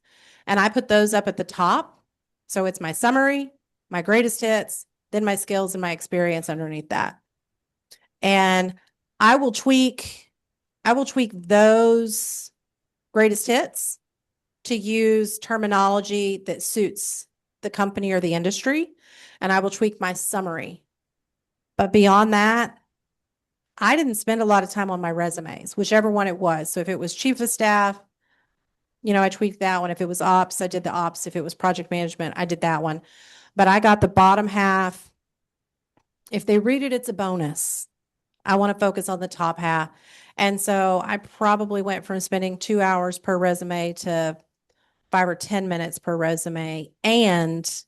Speaker 7: And I put those up at the top. So it's my summary, my greatest hits, then my skills and my experience underneath that. And I will tweak those greatest hits to use terminology that suits the company or the industry. And I will tweak my summary. But beyond that, I didn't spend a lot of time on my resumes, whichever one it was. So if it was chief of staff, I tweaked that one. If it was ops, I did the ops. If it was project management, I did that one. But I got the bottom half. If they read it, it's a bonus. I want to focus on the top half. And so I probably went from spending 2 hours per resume to 5 or 10 minutes per resume. And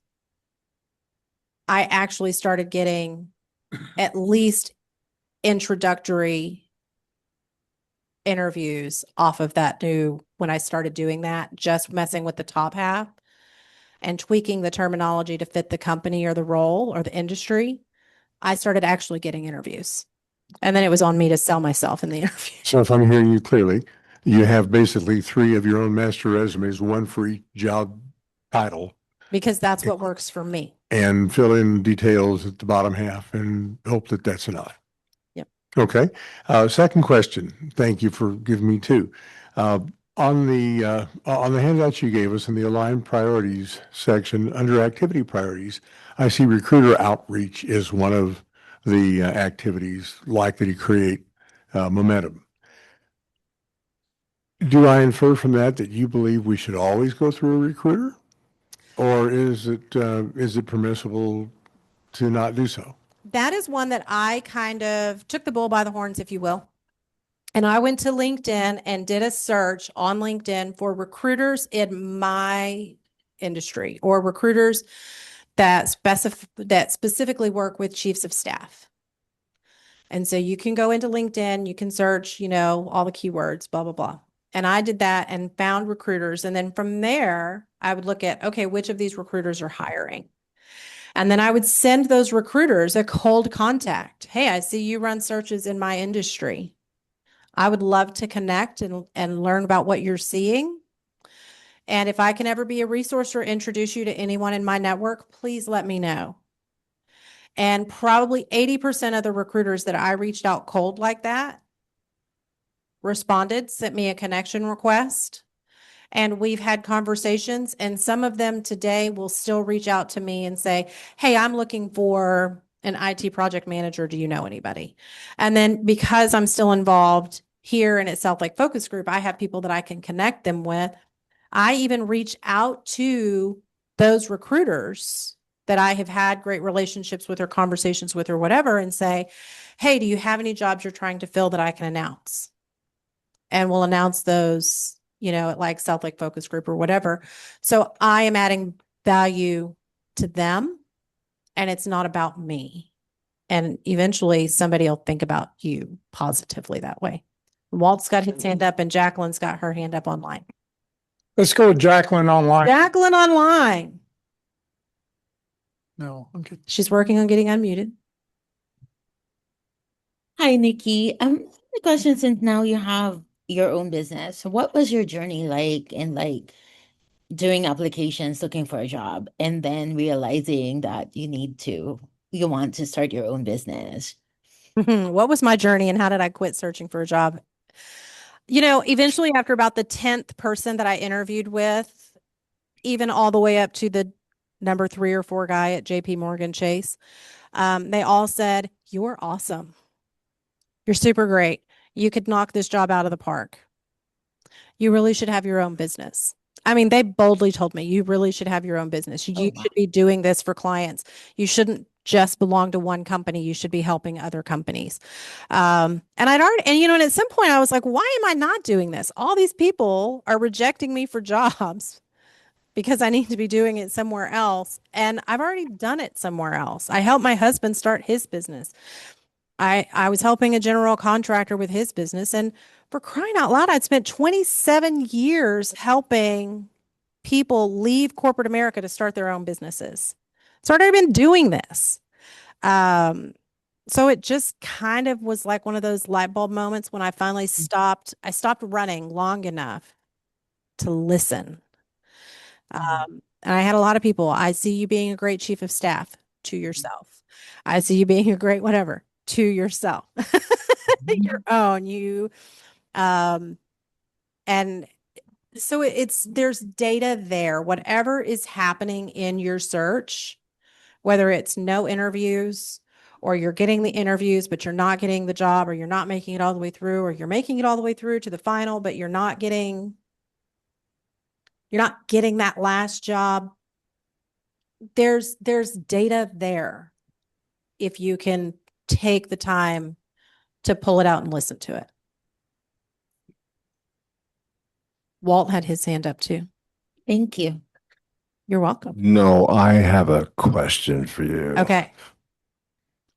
Speaker 7: I actually started getting at least introductory interviews off of that when I started doing that, just messing with the top half and tweaking the terminology to fit the company or the role or the industry. I started actually getting interviews. And then it was on me to sell myself in the interview.
Speaker 10: So if I'm hearing you clearly, you have basically 3 of your own master resumes, one for each job title.
Speaker 7: Because that's what works for me.
Speaker 10: And fill in details at the bottom half and hope that that's enough.
Speaker 7: Yep.
Speaker 10: Okay. Second question. Thank you for giving me 2. On the handout you gave us in the aligned priorities section under activity priorities, I see recruiter outreach is one of the activities likely to create momentum. Do I infer from that you believe we should always go through a recruiter, or is it permissible to not do so?
Speaker 7: That is one that I kind of took the bull by the horns, if you will. And I went to LinkedIn and did a search on LinkedIn for recruiters in my industry or recruiters that specifically work with chiefs of staff. And so you can go into LinkedIn, you can search, all the keywords, blah, blah, blah. And I did that and found recruiters. And then from there, I would look at, okay, which of these recruiters are hiring? And then I would send those recruiters a cold contact. Hey, I see you run searches in my industry. I would love to connect and learn about what you're seeing. And if I can ever be a resource or introduce you to anyone in my network, please let me know. And probably 80% of the recruiters that I reached out cold like that responded, sent me a connection request, and we've had conversations. And some of them today will still reach out to me and say, hey, I'm looking for an IT project manager. Do you know anybody? And then because I'm still involved here and at South Lake Focus Group, I have people that I can connect them with. I even reach out to those recruiters that I have had great relationships with or conversations with or whatever and say, hey, do you have any jobs you're trying to fill that I can announce? And we'll announce those, at like South Lake Focus Group or whatever. So I am adding value to them, and it's not about me. And eventually somebody will think about you positively that way. Walt's got his hand up and Jacqueline's got her hand up online.
Speaker 1: Let's go with Jacqueline online.
Speaker 7: Jacqueline online.
Speaker 1: No, okay.
Speaker 7: She's working on getting unmuted.
Speaker 2: Hi, Nikki. The question, since now you have your own business, what was your journey like in doing applications, looking for a job, and then realizing that you want to start your own business?
Speaker 7: What was my journey and how did I quit searching for a job? Eventually after about the 10th person that I interviewed with, even all the way up to the number 3 or 4 guy at JP Morgan Chase, they all said, you're awesome. You're super great. You could knock this job out of the park. You really should have your own business. I mean, they boldly told me, you really should have your own business. You should be doing this for clients. You shouldn't just belong to one company. You should be helping other companies. And at some point I was like, why am I not doing this? All these people are rejecting me for jobs because I need to be doing it somewhere else. And I've already done it somewhere else. I helped my husband start his business. I was helping a general contractor with his business, and for crying out loud, I'd spent 27 years helping people leave corporate America to start their own businesses. So I'd already been doing this. So it just kind of was like one of those light bulb moments when I finally stopped. I stopped running long enough to listen. And I had a lot of people. I see you being a great chief of staff to yourself. I see you being a great whatever to yourself. Your own. And so there's data there. Whatever is happening in your search, whether it's no interviews or you're getting the interviews, but you're not getting the job, or you're not making it all the way through, or you're making it all the way through to the final, but you're not getting that last job. There's data there if you can take the time to pull it out and listen to it. Walt had his hand up too.
Speaker 2: Thank you.
Speaker 7: You're welcome.
Speaker 10: No, I have a question for you.
Speaker 7: Okay.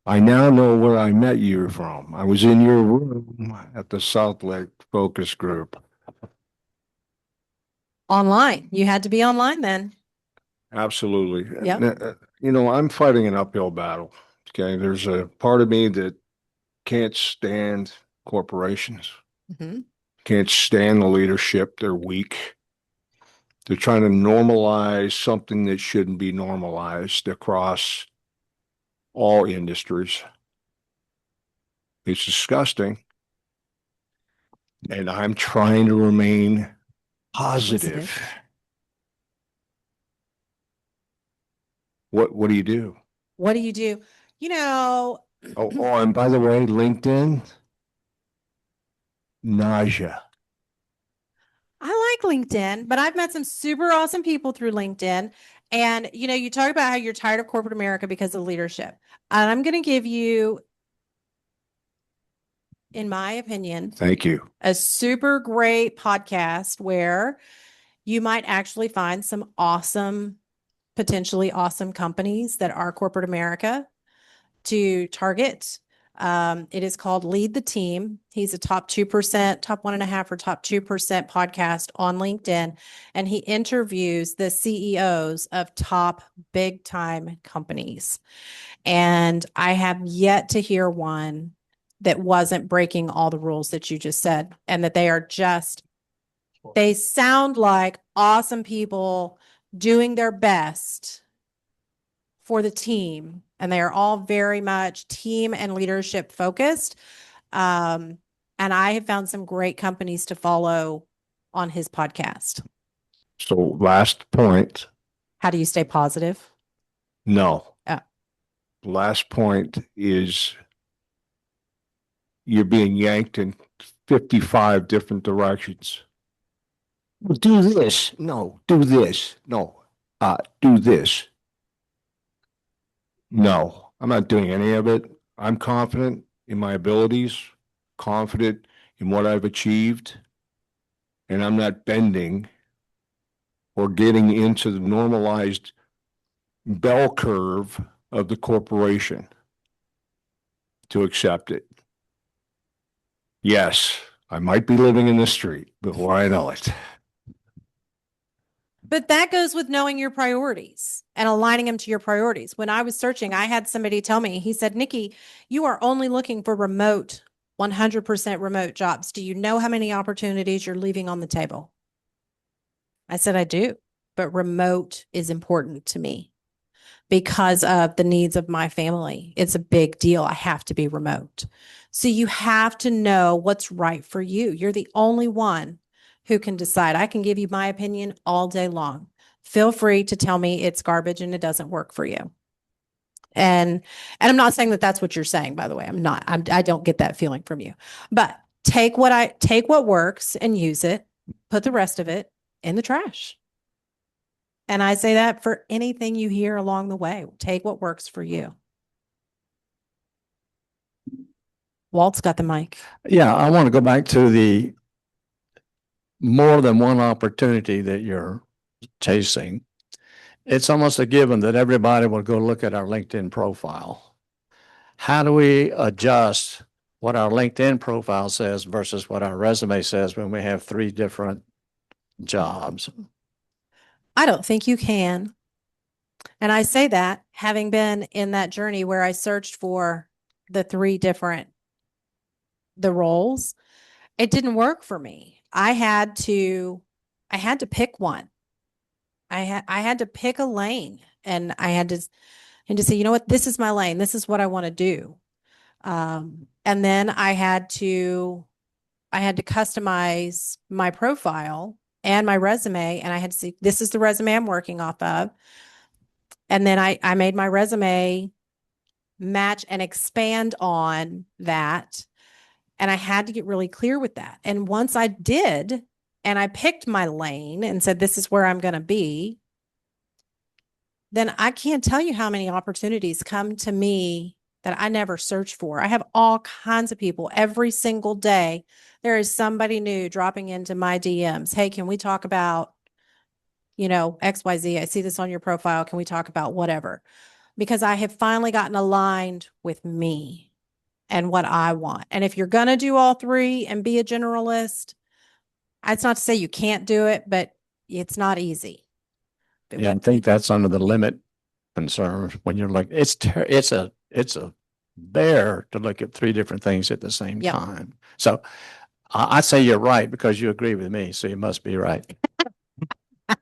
Speaker 10: I now know where I met you from. I was in your room at the South Lake Focus Group.
Speaker 7: Online. You had to be online then.
Speaker 10: Absolutely.
Speaker 7: Yep.
Speaker 10: I'm fighting an uphill battle. Okay. There's a part of me that can't stand corporations, can't stand the leadership. They're weak. They're trying to normalize something that shouldn't be normalized across all industries. It's disgusting. And I'm trying to remain positive. What do you do?
Speaker 7: What do you do?
Speaker 10: Oh, and by the way, LinkedIn, nausea.
Speaker 7: I like LinkedIn, but I've met some super awesome people through LinkedIn. And, you talk about how you're tired of corporate America because of leadership. And I'm going to give you, in my opinion,
Speaker 10: thank you,
Speaker 7: a super great podcast where you might actually find some potentially awesome companies that are corporate America to target. It is called Lead the Team. He's a top 2%, top 1.5% or top 2% podcast on LinkedIn. And he interviews the CEOs of top big time companies. And I have yet to hear one that wasn't breaking all the rules that you just said, and that they sound like awesome people doing their best for the team. And they are all very much team and leadership focused. And I have found some great companies to follow on his podcast.
Speaker 10: So last point.
Speaker 7: How do you stay positive?
Speaker 10: No.
Speaker 7: Oh.
Speaker 10: Last point is you're being yanked in 55 different directions.
Speaker 11: Do this. No, do this. No, do this.
Speaker 10: No, I'm not doing any of it. I'm confident in my abilities, confident in what I've achieved, and I'm not bending or getting into the normalized bell curve of the corporation to accept it. Yes, I might be living in the street before I know it.
Speaker 7: But that goes with knowing your priorities and aligning them to your priorities. When I was searching, I had somebody tell me, he said, Nikki, you are only looking for remote, 100% remote jobs. Do you know how many opportunities you're leaving on the table? I said, I do, but remote is important to me because of the needs of my family. It's a big deal. I have to be remote. So you have to know what's right for you. You're the only one who can decide. I can give you my opinion all day long. Feel free to tell me it's garbage and it doesn't work for you. And I'm not saying that that's what you're saying, by the way. I'm not. I don't get that feeling from you. But take what works and use it. Put the rest of it in the trash. And I say that for anything you hear along the way. Take what works for you. Walt's got the mic.
Speaker 4: Yeah, I want to go back to the more than one opportunity that you're chasing. It's almost a given that everybody will go look at our LinkedIn profile. How do we adjust what our LinkedIn profile says versus what our resume says when we have 3 different jobs?
Speaker 7: I don't think you can. And I say that having been in that journey where I searched for the 3 different roles, it didn't work for me. I had to pick one. I had to pick a lane, and I had to say, you know what, this is my lane. This is what I want to do. And then I had to customize my profile and my resume, and I had to see, this is the resume I'm working off of. And then I made my resume match and expand on that. And I had to get really clear with that. And once I did, and I picked my lane and said, this is where I'm going to be, then I can't tell you how many opportunities come to me that I never searched for. I have all kinds of people every single day. There is somebody new dropping into my DMs. Hey, can we talk about, XYZ? I see this on your profile. Can we talk about whatever? Because I have finally gotten aligned with me and what I want. And if you're going to do all 3 and be a generalist, it's not to say you can't do it, but it's not easy.
Speaker 4: Yeah, I think that's under the limit concern when you're like, it's a bear to look at 3 different things at the same time. So I say you're right because you agree with me. So you must be right.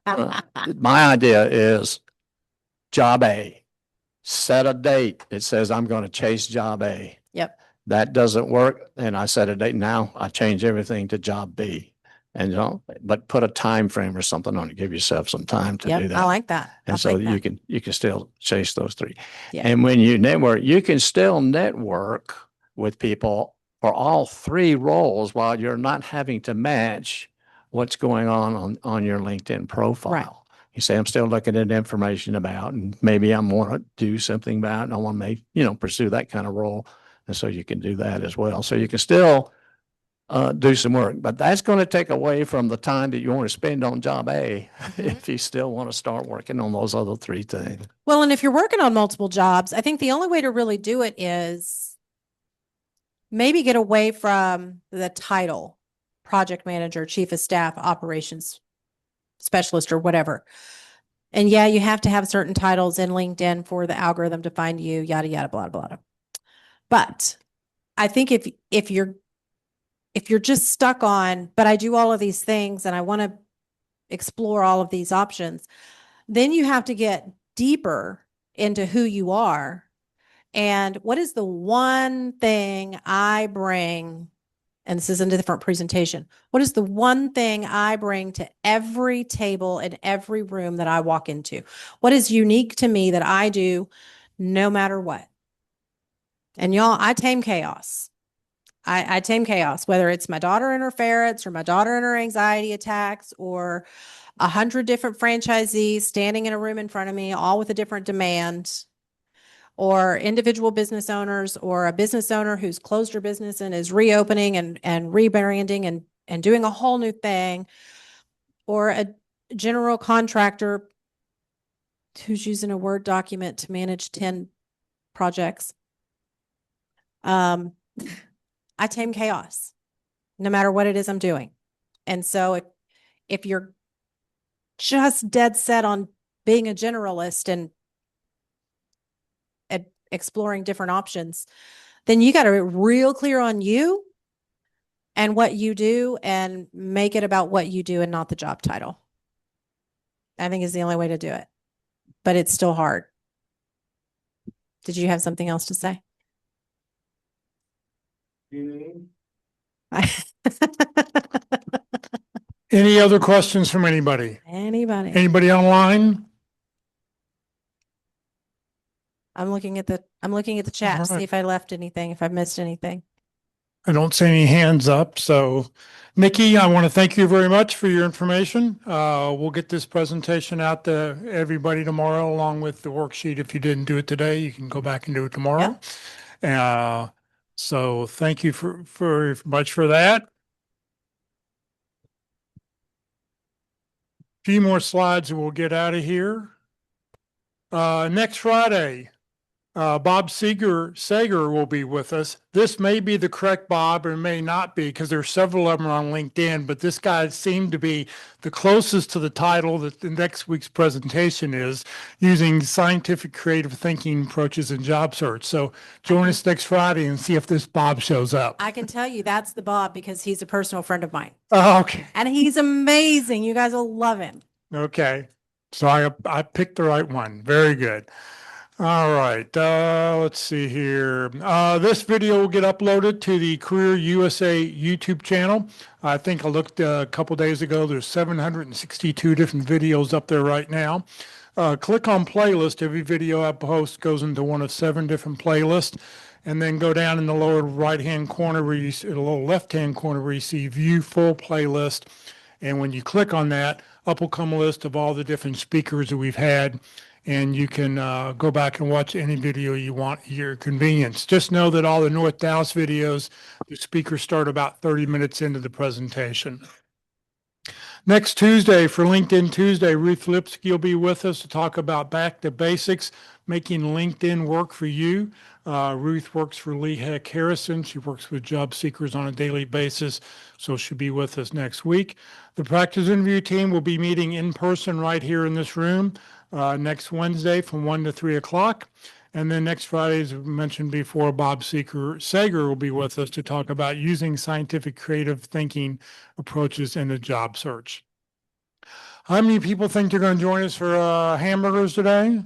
Speaker 4: My idea is job A, set a date. It says I'm going to chase job A.
Speaker 7: Yep.
Speaker 4: That doesn't work. And I set a date. Now I change everything to job B. And but put a time frame or something on it. Give yourself some time to do that.
Speaker 7: I like that.
Speaker 4: And so you can still chase those 3.
Speaker 7: Yeah.
Speaker 4: And when you network, you can still network with people for all 3 roles while you're not having to match what's going on your LinkedIn profile.
Speaker 7: Right.
Speaker 4: You say, I'm still looking at information about, and maybe I want to do something about, and I want to pursue that kind of role. And so you can do that as well. So you can still do some work, but that's going to take away from the time that you want to spend on job A if you still want to start working on those other 3 things.
Speaker 7: Well, and if you're working on multiple jobs, I think the only way to really do it is maybe get away from the title, project manager, chief of staff, operations specialist, or whatever. And yeah, you have to have certain titles in LinkedIn for the algorithm to find you, yada, yada, blah, blah, blah. But I think if you're just stuck on, but I do all of these things and I want to explore all of these options, then you have to get deeper into who you are and what is the one thing I bring. And this is a different presentation. What is the one thing I bring to every table and every room that I walk into? What is unique to me that I do no matter what? And y'all, I tame chaos. I tame chaos, whether it's my daughter and her ferrets or my daughter and her anxiety attacks or 100 different franchisees standing in a room in front of me, all with a different demand, or individual business owners, or a business owner who's closed her business and is reopening and rebranding and doing a whole new thing, or a general contractor who's using a Word document to manage 10 projects. I tame chaos no matter what it is I'm doing. And so if you're just dead set on being a generalist and exploring different options, then you got to be real clear on you and what you do and make it about what you do and not the job title. I think is the only way to do it, but it's still hard. Did you have something else to say?
Speaker 1: Any other questions from anybody?
Speaker 7: Anybody?
Speaker 1: Anybody online?
Speaker 7: I'm looking at the chat to see if I left anything, if I missed anything.
Speaker 1: I don't see any hands up. So, Nikki, I want to thank you very much for your information. We'll get this presentation out to everybody tomorrow, along with the worksheet. If you didn't do it today, you can go back and do it tomorrow. So thank you for much for that. A few more slides and we'll get out of here. Next Friday, Bob Sager will be with us. This may be the correct Bob or may not be because there are several of them on LinkedIn, but this guy seemed to be the closest to the title that the next week's presentation is, using scientific creative thinking approaches in job search. So join us next Friday and see if this Bob shows up.
Speaker 7: I can tell you that's the Bob because he's a personal friend of mine.
Speaker 1: Oh, okay.
Speaker 7: And he's amazing. You guys will love him.
Speaker 1: Okay. So I picked the right one. Very good. All right, let's see here. This video will get uploaded to the Career USA YouTube channel. I think I looked a couple days ago. There's 762 different videos up there right now. Click on playlist. Every video I post goes into one of 7 different playlists. And then go down in the lower right-hand corner where you see, the lower left-hand corner where you see View Full Playlist. And when you click on that, up will come a list of all the different speakers that we've had. And you can go back and watch any video you want at your convenience. Just know that all the North Dallas videos, the speakers start about 30 minutes into the presentation. Next Tuesday, for LinkedIn Tuesday, Ruth Lipsky will be with us to talk about back to basics, making LinkedIn work for you. Ruth works for Lee Heck Harrison. She works with job seekers on a daily basis, so she'll be with us next week. The practice interview team will be meeting in person right here in this room next Wednesday from 1 to 3 o'clock. And then next Friday, as mentioned before, Bob Sager will be with us to talk about using scientific creative thinking approaches in the job search. How many people think they're going to join us for hamburgers today?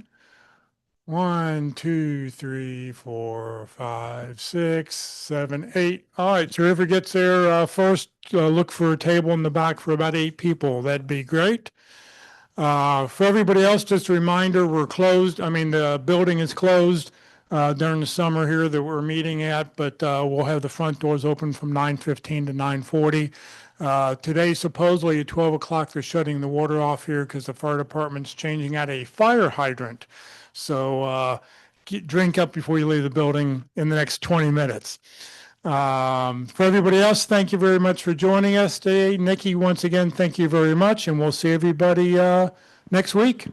Speaker 1: 1, 2, 3, 4, 5, 6, 7, 8. All right, so whoever gets there first, look for a table in the back for about 8 people. That'd be great. For everybody else, just a reminder, we're closed. I mean, the building is closed during the summer here that we're meeting at, but we'll have the front doors open from 9:15 to 9:40. Today, supposedly at 12 o'clock, they're shutting the water off here because the fire department's changing out a fire hydrant. So drink up before you leave the building in the next 20 minutes. For everybody else, thank you very much for joining us today. Nikki, once again, thank you very much, and we'll see everybody next week.